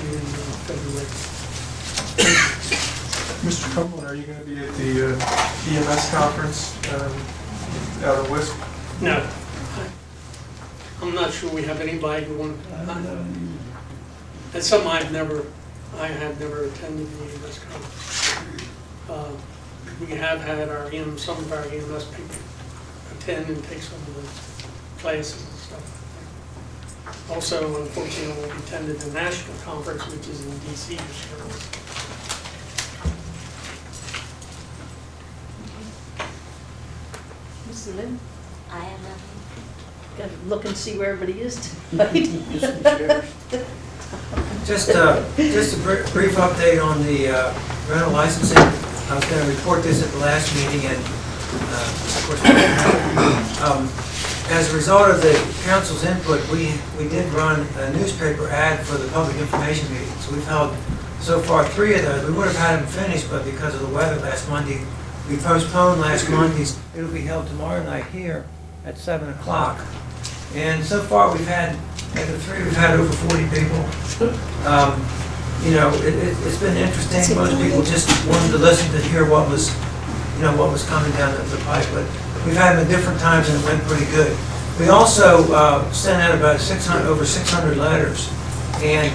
in February. Mr. Copeland, are you going to be at the EMS conference out of West? No. I'm not sure we have anybody who want. That's something I have never attended the EMS conference. We have had some of our EMS people attend and take some of the classes and stuff. Also, unfortunately, I won't be attending the national conference, which is in DC this year. Mrs. Lynn? I have nothing. Got to look and see where everybody is tonight. Just a brief update on the rental licensing. I was going to report this at the last meeting, and of course, as a result of the council's input, we did run a newspaper ad for the public information meetings. We've held so far 3 of those. We would have had them finished, but because of the weather last Monday, we postponed last Monday's. It'll be held tomorrow night here at 7 o'clock. And so far, we've had, at the 3, we've had over 40 people. You know, it's been interesting. Most people just wanted to listen to hear what was coming down the pipe. But we've had them at different times, and it went pretty good. We also sent out about over 600 letters. And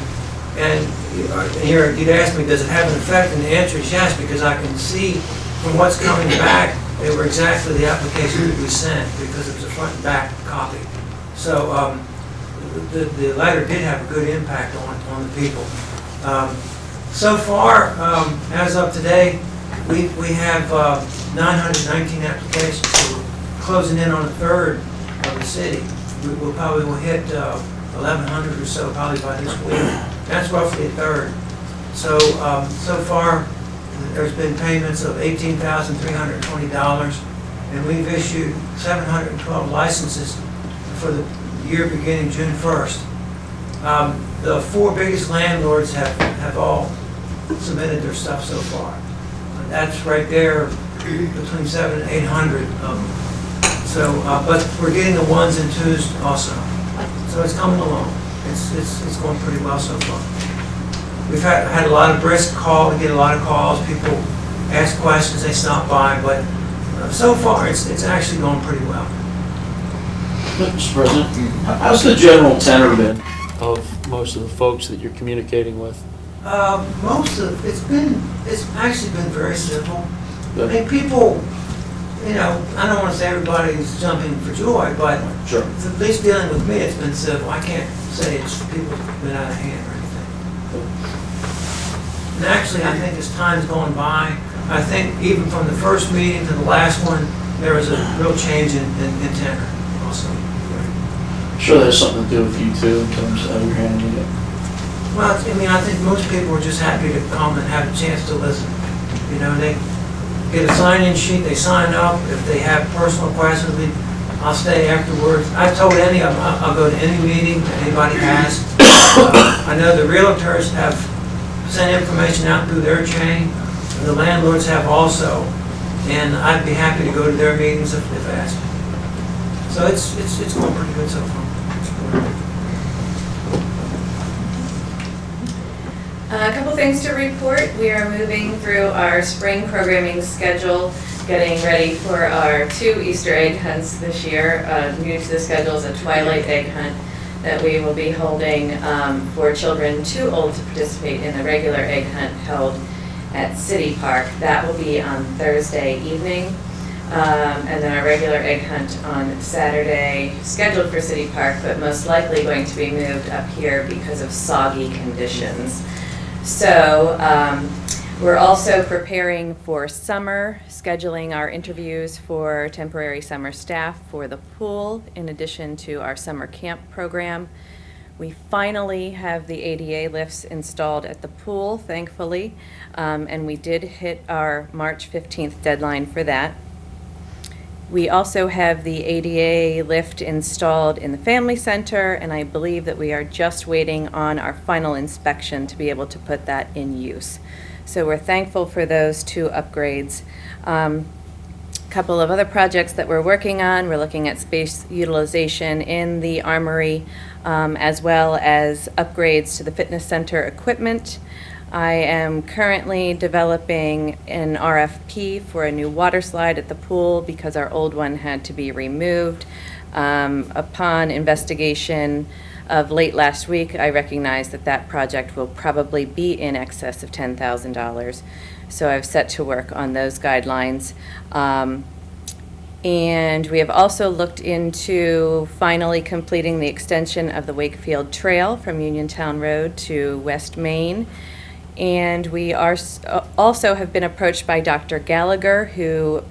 here, you'd ask me, does it have an effect? And the answer is yes, because I can see from what's coming back, they were exactly the application that we sent, because it was a front and back copy. So the letter did have a good impact on the people. So far, as of today, we have 919 applications. So we're closing in on a third of the city. We'll probably hit 1,100 or so probably by this week. That's roughly a third. So so far, there's been payments of $18,320, and we've issued 712 licenses for the year beginning June 1st. The 4 biggest landlords have all submitted their stuff so far. That's right there between 700 and 800 of them. So, but we're getting the 1s and 2s also. So it's coming along. It's going pretty well so far. We've had a lot of brisk call. We get a lot of calls. People ask questions. They stop by. But so far, it's actually going pretty well. Mr. President, how's the general tenor been of most of the folks that you're communicating with? It's actually been very civil. I mean, people, you know, I don't want to say everybody's jumping for joy, but Sure. at least dealing with me, it's been civil. I can't say people have been out of hand or anything. And actually, I think as time's going by, I think even from the first meeting to the last one, there was a real change in tenor also. I'm sure there's something to do with you too in terms of how you're handling it. Well, I mean, I think most people are just happy to come and have a chance to listen. You know, they get a sign-in sheet, they sign up. If they have personal questions, I'll stay afterwards. I've told any of them, I'll go to any meeting that anybody has. I know the realtors have sent information out through their chain, and the landlords have also. And I'd be happy to go to their meetings if asked. So it's going pretty good so far. A couple things to report. We are moving through our spring programming schedule, getting ready for our 2 Easter egg hunts this year. New to the schedule is a twilight egg hunt that we will be holding for children too old to participate in the regular egg hunt held at City Park. That will be on Thursday evening. And then our regular egg hunt on Saturday, scheduled for City Park, but most likely going to be moved up here because of soggy conditions. So we're also preparing for summer, scheduling our interviews for temporary summer staff for the pool, in addition to our summer camp program. We finally have the ADA lifts installed at the pool, thankfully, and we did hit our March 15th deadline for that. We also have the ADA lift installed in the Family Center, and I believe that we are just waiting on our final inspection to be able to put that in use. So we're thankful for those two upgrades. Couple of other projects that we're working on. We're looking at space utilization in the Armory, as well as upgrades to the fitness center equipment. I am currently developing an RFP for a new water slide at the pool because our old one had to be removed. Upon investigation of late last week, I recognize that that project will probably be in excess of $10,000. So I've set to work on those guidelines. And we have also looked into finally completing the extension of the Wakefield Trail from Uniontown Road to West Main. And we are also have been approached by Dr. Gallagher, who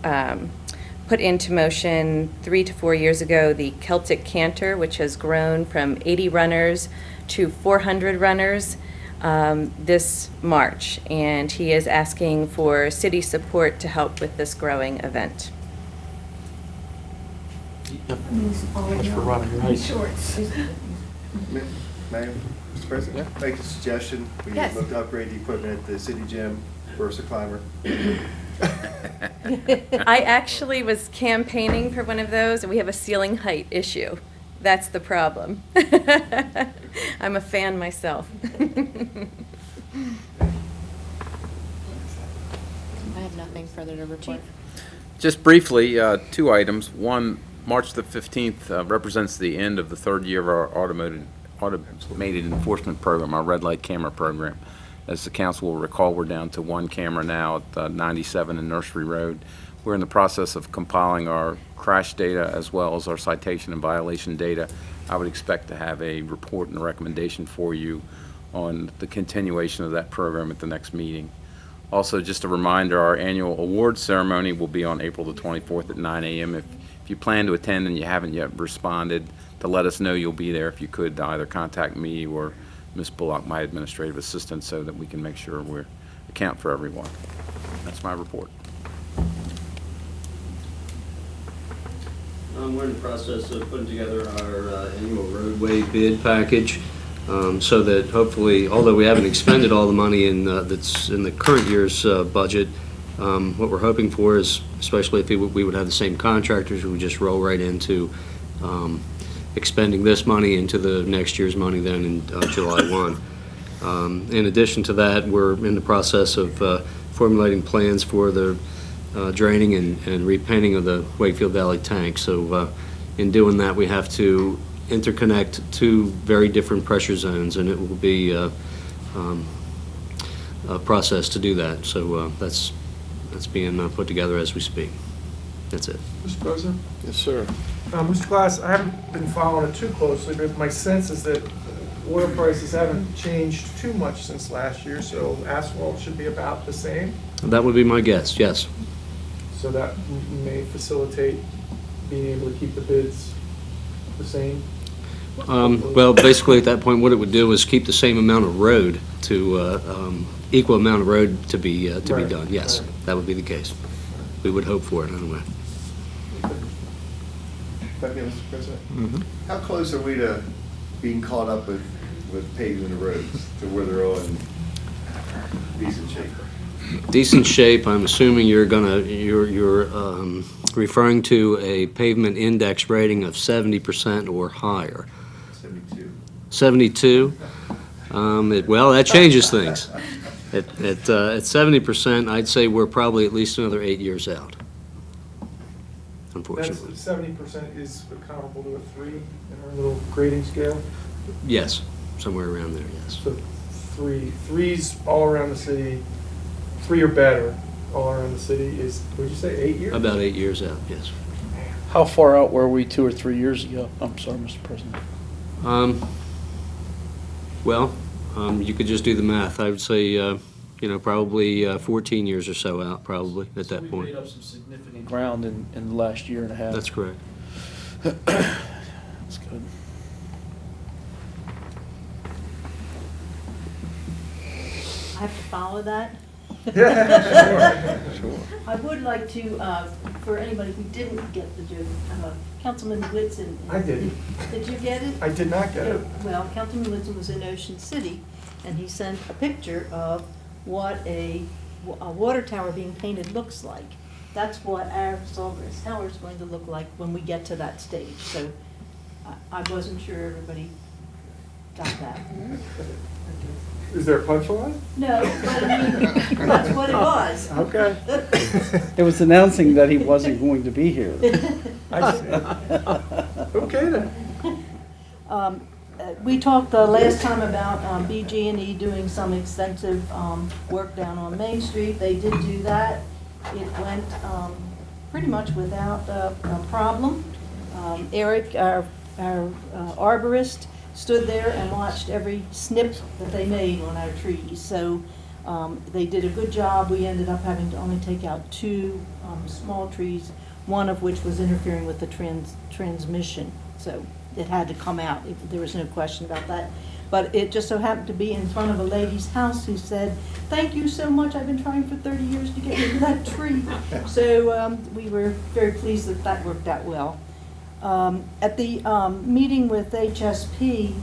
put into motion 3 to 4 years ago the Celtic Canter, which has grown from 80 runners to 400 runners this March. And he is asking for city support to help with this growing event. Thanks for running your race. Mayor, Mr. President, make a suggestion. We Yes. look to upgrade the equipment at the city gym, Versa Climber. I actually was campaigning for one of those, and we have a ceiling height issue. That's the problem. I'm a fan myself. I have nothing further to report. Just briefly, 2 items. One, March the 15th represents the end of the 3rd year of our automated enforcement program, our red light camera program. As the council will recall, we're down to 1 camera now at 97 and Nursery Road. We're in the process of compiling our crash data as well as our citation and violation data. I would expect to have a report and a recommendation for you on the continuation of that program at the next meeting. Also, just a reminder, our annual awards ceremony will be on April the 24th at 9 a.m. If you plan to attend and you haven't yet responded, to let us know you'll be there. If you could, either contact me or Ms. Bullock, my administrative assistant, so that we can make sure we account for everyone. That's my report. We're in the process of putting together our annual roadway bid package, so that hopefully, although we haven't expended all the money that's in the current year's budget, what we're hoping for is, especially if we would have the same contractors, we would just roll right into expending this money into the next year's money then in July 1. In addition to that, we're in the process of formulating plans for the draining and repainting of the Wakefield Valley tank. So in doing that, we have to interconnect 2 very different pressure zones, and it will be a process to do that. So that's being put together as we speak. That's it. Mr. President? Yes, sir. Mr. Glass, I haven't been following it too closely, but my sense is that oil prices haven't changed too much since last year, so asphalt should be about the same. That would be my guess, yes. So that may facilitate being able to keep the bids the same. Well, basically at that point, what it would do is keep the same amount of road to, equal amount of road to be Right, done. Yes, right. that would be the case. We would hope for it anyway. If I can, Mr. President? How close are we to being caught up with paving the roads to where they're all in decent shape? Decent shape, I'm assuming you're referring to a pavement index rating of 70% or higher. 72. 72? Well, that changes things. At 70%, I'd say we're probably at least another 8 years out. That's 70% is comparable to a 3 in our little grading scale. Yes, somewhere around there, yes. So 3's all around the city, 3 or better all around the city is, would you say 8 years? About 8 years out, yes. How far out were we 2 or 3 years ago? I'm sorry, Mr. President. Well, you could just do the math. I would say, probably 14 years or so out, probably, at that We point. made up some significant ground in the last year and a half. That's correct. That's good. I have to follow that. Sure. I would like to, for anybody who didn't get the joke, Councilman Whitson. I did. Did you get it? I did not get it. Well, Councilman Whitson was in Ocean City, and he sent a picture of what a water tower being painted looks like. That's what our Sawgrass Tower is going to look like when we get to that stage. So I wasn't sure everybody got that. Is there a punchline? No, but I mean, that's what it was. Okay. It was announcing that he wasn't going to be here. I see. Okay then. We talked last time about BG&E doing some extensive work down on Main Street. They did do that. It went pretty much without a problem. Eric, our arborist, stood there and watched every snip that they made on our trees. So they did a good job. We ended up having to only take out 2 small trees, one of which was interfering with the transmission. So it had to come out. There was no question about that. But it just so happened to be in front of a lady's house who said, "Thank you so much. I've been trying for 30 years to get rid of that tree." So we were very pleased that that worked out well. At the meeting with HSP,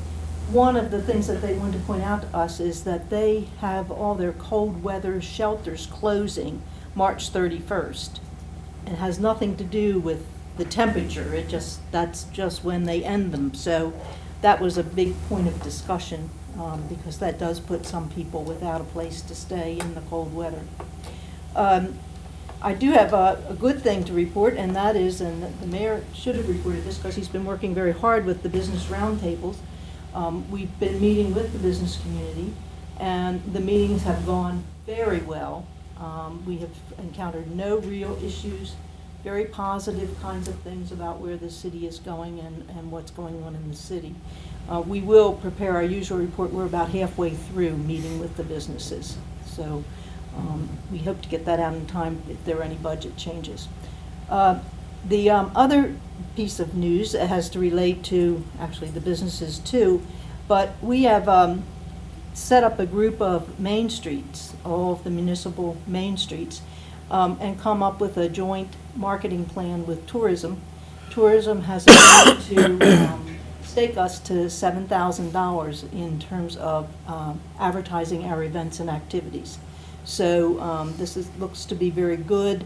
one of the things that they wanted to point out to us is that they have all their cold weather shelters closing March 31st. It has nothing to do with the temperature. That's just when they end them. So that was a big point of discussion because that does put some people without a place to stay in the cold weather. I do have a good thing to report, and that is, and the mayor should have reported this because he's been working very hard with the business roundtables. We've been meeting with the business community, and the meetings have gone very well. We have encountered no real issues, very positive kinds of things about where the city is going and what's going on in the city. We will prepare our usual report. We're about halfway through meeting with the businesses. So we hope to get that out in time if there are any budget changes. The other piece of news has to relate to, actually, the businesses too, but we have set up a group of main streets, all of the municipal main streets, and come up with a joint marketing plan with tourism. Tourism has agreed to stake us to $7,000 in terms of advertising our events and activities. So this looks to be very good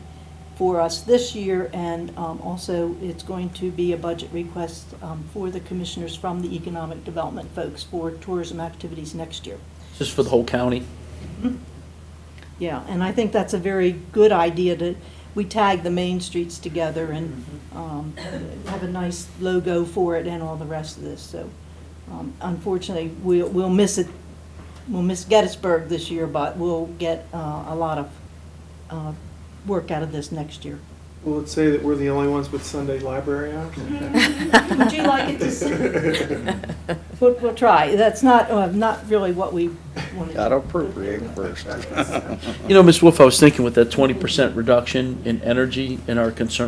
for us this year, and also it's going to be a budget request for the commissioners from the economic development folks for tourism activities next year. Just for the whole county? Mm-hmm. Yeah, and I think that's a very good idea we tag the main streets together and have a nice logo for it and all the rest of this. So unfortunately, we'll miss it. We'll miss Gettysburg this year, but we'll get a lot of work out of this next year. Will it say that we're the only ones with Sunday library hours? Would you like it to say? We'll try. That's not really what we want to do. Gotta appropriate first. You know, Ms. Wolf, I was thinking with that 20% reduction in energy and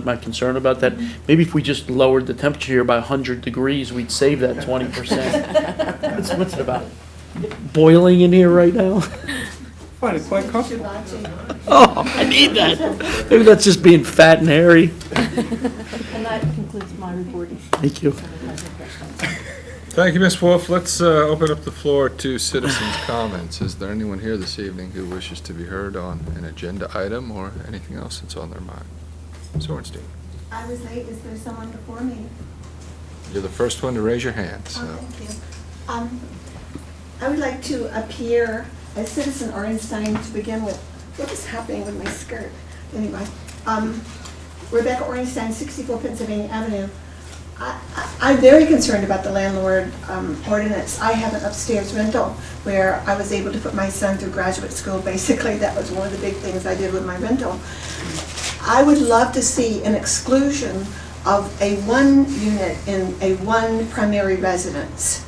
my concern about that, maybe if we just lowered the temperature here by 100 degrees, we'd save that 20%. What's it about? Boiling in here right now? Find it quite comfortable. Oh, I need that. Maybe that's just being fat and hairy. And that concludes my report. Thank you. Thank you, Ms. Wolf. Let's open up the floor to citizens' comments. Is there anyone here this evening who wishes to be heard on an agenda item or anything else that's on their mind? Ms. Ornstein. I was late. Is there someone before me? You're the first one to raise your hand, so. Oh, thank you. I would like to appear as Citizen Ornstein to begin with. What is happening with my skirt? Anyway, Rebecca Ornstein, 64 Pennsylvania Avenue. I'm very concerned about the landlord ordinance. I have an upstairs rental where I was able to put my son through graduate school. Basically, that was one of the big things I did with my rental. I would love to see an exclusion of a one unit in a one primary residence.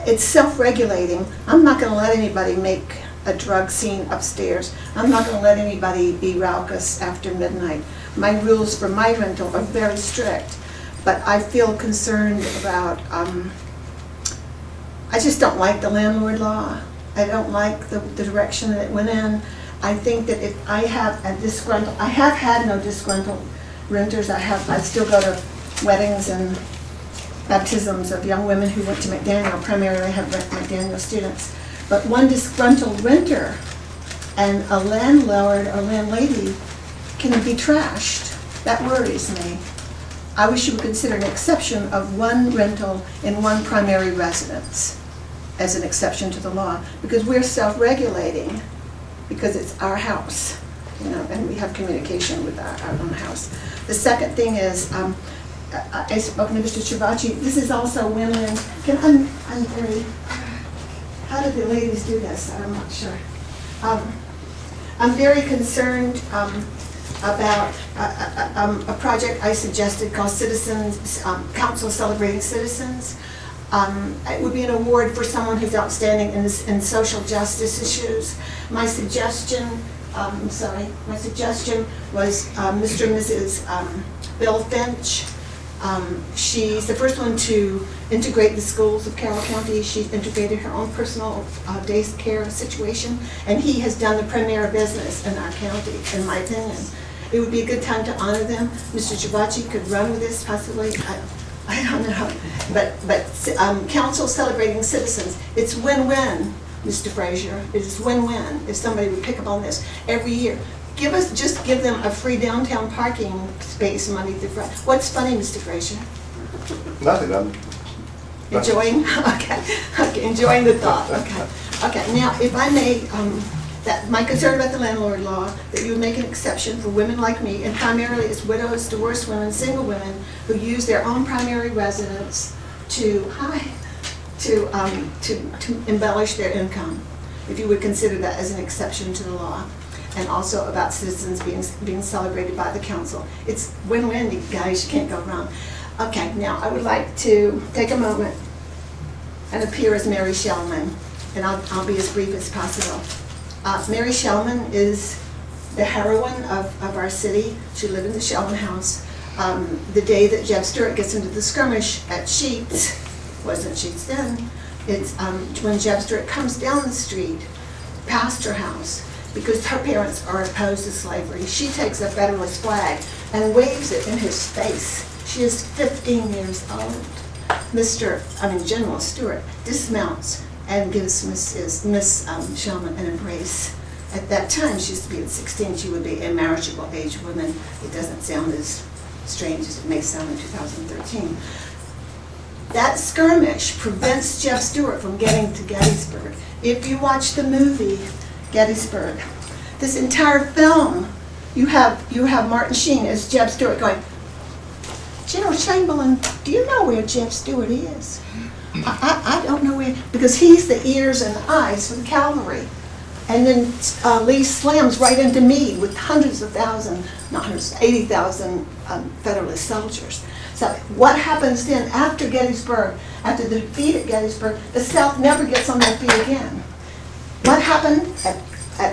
It's self-regulating. I'm not going to let anybody make a drug scene upstairs. I'm not going to let anybody be raucous after midnight. My rules for my rental are very strict, but I feel concerned about, I just don't like the landlord law. I don't like the direction that it went in. I think that if I have a disgruntled, I have had no disgruntled renters. I still go to weddings and baptisms of young women who went to McDaniel. Primarily I have McDaniel students. But one disgruntled renter and a landlord or landlady can be trashed. That worries me. I wish you would consider an exception of one rental in one primary residence as an exception to the law, because we're self-regulating, because it's our house, you know, and we have communication with our own house. The second thing is, I spoke to Mr. Chiavacci. This is also win-win. I'm very, how do the ladies do this? I'm not sure. I'm very concerned about a project I suggested called Citizens, Council Celebrating Citizens. It would be an award for someone who's outstanding in social justice issues. My suggestion, my suggestion was Mr. and Mrs. Bill Finch. She's the first one to integrate the schools of Carroll County. She's integrated her own personal day care situation, and he has done the premier business in our county, in my opinion. It would be a good time to honor them. Mr. Chiavacci could run with this possibly. I don't know, but Council Celebrating Citizens, it's win-win, Mr. Frazier. It is win-win if somebody would pick up on this every year. Just give them a free downtown parking space Monday through Friday. What's funny, Mr. Frazier? Nothing, I'm enjoying. Okay, enjoying the thought. Okay. Now, if I may, that my concern about the landlord law, that you would make an exception for women like me, and primarily it's widows, divorced women, single women who use their own primary residence to embellish their income. If you would consider that as an exception to the law. And also about citizens being celebrated by the council. It's win-win, you guys, you can't go wrong. Okay, now I would like to take a moment and appear as Mary Shellman, and I'll be as brief as possible. Mary Shellman is the heroine of our city. She lived in the Shellman house. The day that Jeff Stewart gets into the skirmish at Sheets, wasn't Sheets then, it's when Jeff Stewart comes down the street past her house, because her parents are opposed to slavery. She takes a Federalist flag and waves it in his face. She is 15 years old. General Stewart dismounts and gives Miss Shellman an embrace. At that time, she used to be at 16. She would be a marriageable age woman. It doesn't sound as strange as it may sound in 2013. That skirmish prevents Jeff Stewart from getting to Gettysburg. If you watch the movie Gettysburg, this entire film, you have Martin Sheen as Jeff Stewart going, General Chamberlain, do you know where Jeff Stewart is? I don't know where, because he's the ears and the eyes for the cavalry. And then Lee slams right into Meade with hundreds of thousands, not hundreds, 80,000 Federalist soldiers. So what happens then after Gettysburg, after the defeat at Gettysburg, the South never gets on their feet again. What happened at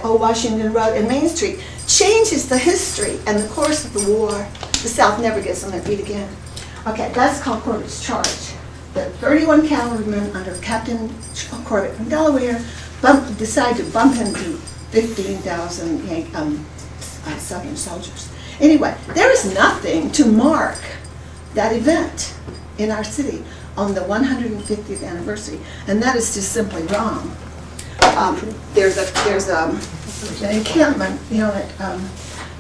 Old Washington Road and Main Street changes the history and the course of the war. The South never gets on their feet again. Okay, that's called Corbett's charge. The 31 cavalrymen under Captain Corbett from Delaware decide to bump into 15,000 Southern soldiers. Anyway, there is nothing to mark that event in our city on the 150th anniversary, and that is just simply wrong. There's an encampment, at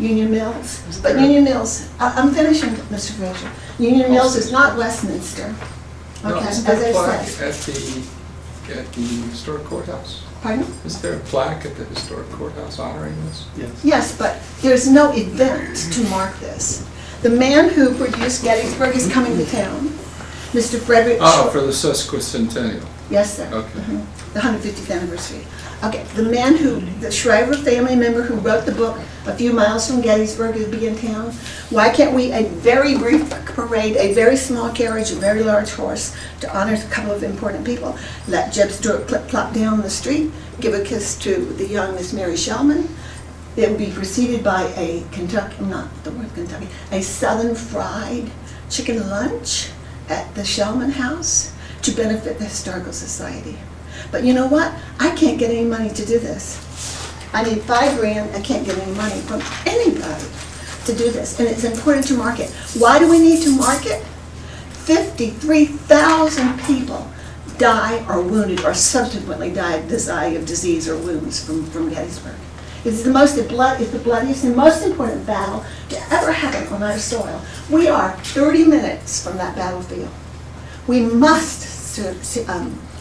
Union Mills, but Union Mills, I'm finishing, Mr. Frazier. Union Mills is not Westminster. No, Okay, is as there I a plaque said. at the historic courthouse? Pardon? Is there a plaque at the historic courthouse honoring this? Yes, but there's no event to mark this. The man who produced Gettysburg is coming to town, Mr. Frederick. Oh, for the sesquicentennial. Yes, sir. Okay. The 150th anniversary. Okay, the man who, the Shriver family member who wrote the book, A Few Miles from Gettysburg, will be in town. Why can't we, a very brief parade, a very small carriage, a very large horse, to honor a couple of important people? Let Jeb Stewart plop down the street, give a kiss to the young Miss Mary Shellman. It will be preceded by a Kentucky, not the word Kentucky, a Southern fried chicken lunch at the Shellman House to benefit the Historical Society. But you know what? I can't get any money to do this. I need $5 grand. I can't get any money from anybody to do this. And it's important to market. Why do we need to market? 53,000 people die or wounded or subsequently die of disease or wounds from Gettysburg. It's the bloodiest and most important battle to ever happen on our soil. We are 30 minutes from that battlefield. We must,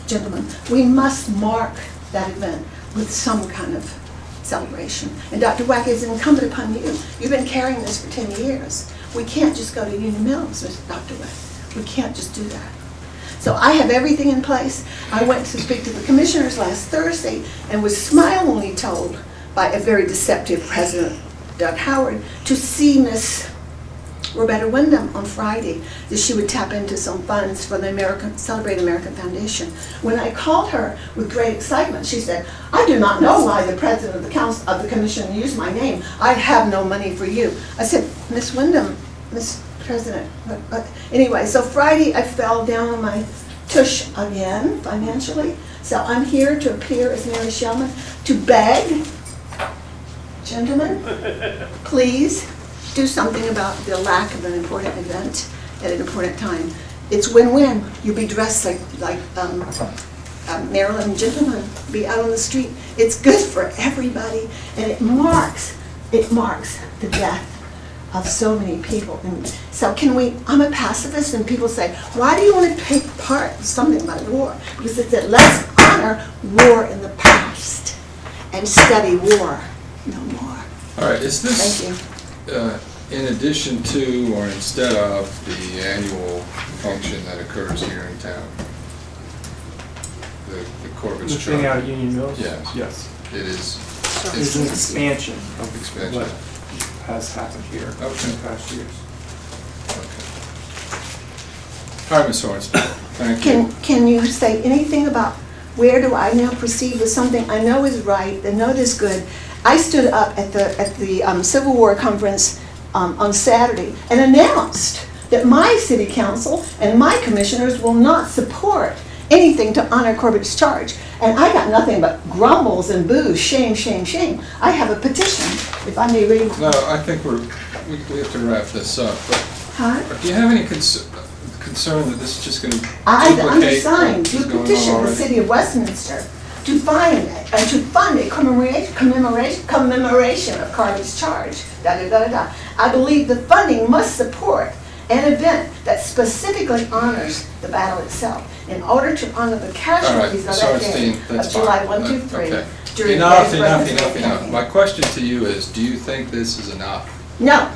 gentlemen, we must mark that event with some kind of celebration. And Dr. Wack, it's incumbent upon you. You've been carrying this for 10 years. We can't just go to Union Mills, Dr. Wack. We can't just do that. So I have everything in place. I went to speak to the commissioners last Thursday and was smilingly told by a very deceptive President, Doug Howard, to see Miss Roberta Wyndham on Friday, that she would tap into some funds for the Celebrate American Foundation. When I called her with great excitement, she said, I do not know why the president of the council of the commission used my name. I have no money for you. I said, Miss Wyndham, Miss President, but anyway, so Friday I fell down on my tush again, financially. So I'm here to appear as Mary Shellman to beg, gentlemen, please do something about the lack of an important event at an important time. It's win-win. You'll be dressed like Maryland gentlemen, be out on the street. It's good for everybody, and it marks the death of so many people. And so I'm a pacifist, and people say, why do you want to take part in something about war? Because it said, let's honor war in the past and study war no more. All right, is this, Thank you. In addition to or instead of the annual function that occurs here in town? The Corbett's The thing Charter? out at Union Mills? Yes. Yes. It is. It's an expansion of Expansion. what has happened here in the past years. All right, Ms. Sorensen, thank you. Can you say anything about where do I now proceed with something I know is right, I know is good? I stood up at the Civil War Conference on Saturday and announced that my city council and my commissioners will not support anything to honor Corbett's charge. And I got nothing but grumbles and boos, shame, shame, shame. I have a petition, if I may read. No, I think we have to wrap this up. But Huh? do you have any concern that this is just going to I duplicate undersigned what to is going on petition the already? city of Westminster to fund a commemoration of Corbett's charge, da-da-da-da-da. I believe the funding must support an event that specifically honors the battle itself in order to honor the casualties of that day of July 1, 2, 3. during Enough, the enough, Gettysburg enough, enough. campaign. My question to you is, do you think this is enough? No.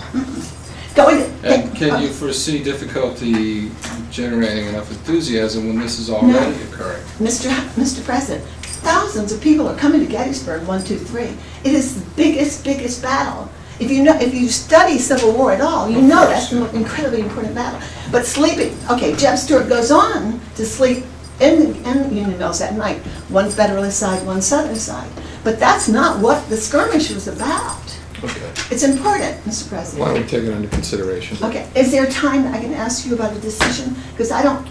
Going. And can you foresee difficulty generating enough enthusiasm when this is already occurring? Mr. President, thousands of people are coming to Gettysburg 1, 2, 3. It is the biggest battle. If you study Civil War at all, you know that's an incredibly important battle. But sleeping, okay, Jeb Stewart goes on to sleep in Union Mills that night. One Federalist side, one Southern side. But that's not what the skirmish was about. Okay. It's important, Mr. President. Why don't we take it under consideration? Okay, is there time that I can ask you about a decision? Because I don't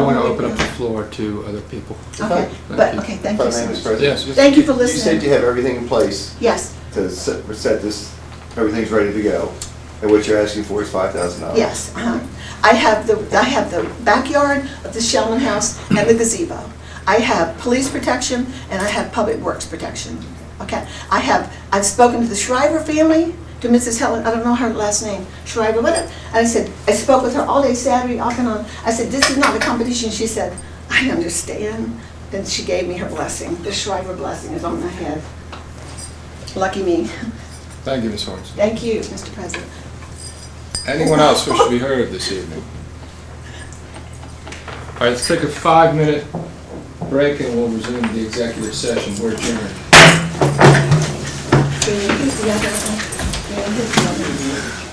want to open up the floor to other people. Okay, but, okay, thank you so much. Yes. Thank you for You listening. said you have everything in place Yes, to set this, everything's ready to go, and what you're asking for is $5,000. yes. I have the backyard of the Shellman House and the gazebo. I have police protection and I have public works protection. Okay, I've spoken to the Shriver family, to Mrs. Helen, I don't know her last name, Shriver, whatever. And I spoke with her all day Saturday, off and on. I said, this is not a competition. She said, I understand. Then she gave me her blessing. The Shriver blessing is on my head. Lucky me. Thank you, Ms. Horns. Thank you, Mr. President. Anyone else wish to be heard this evening? All right, let's take a 5-minute break and we'll resume the executive session. We're adjourned. Bring your keys together. Bring your keys together.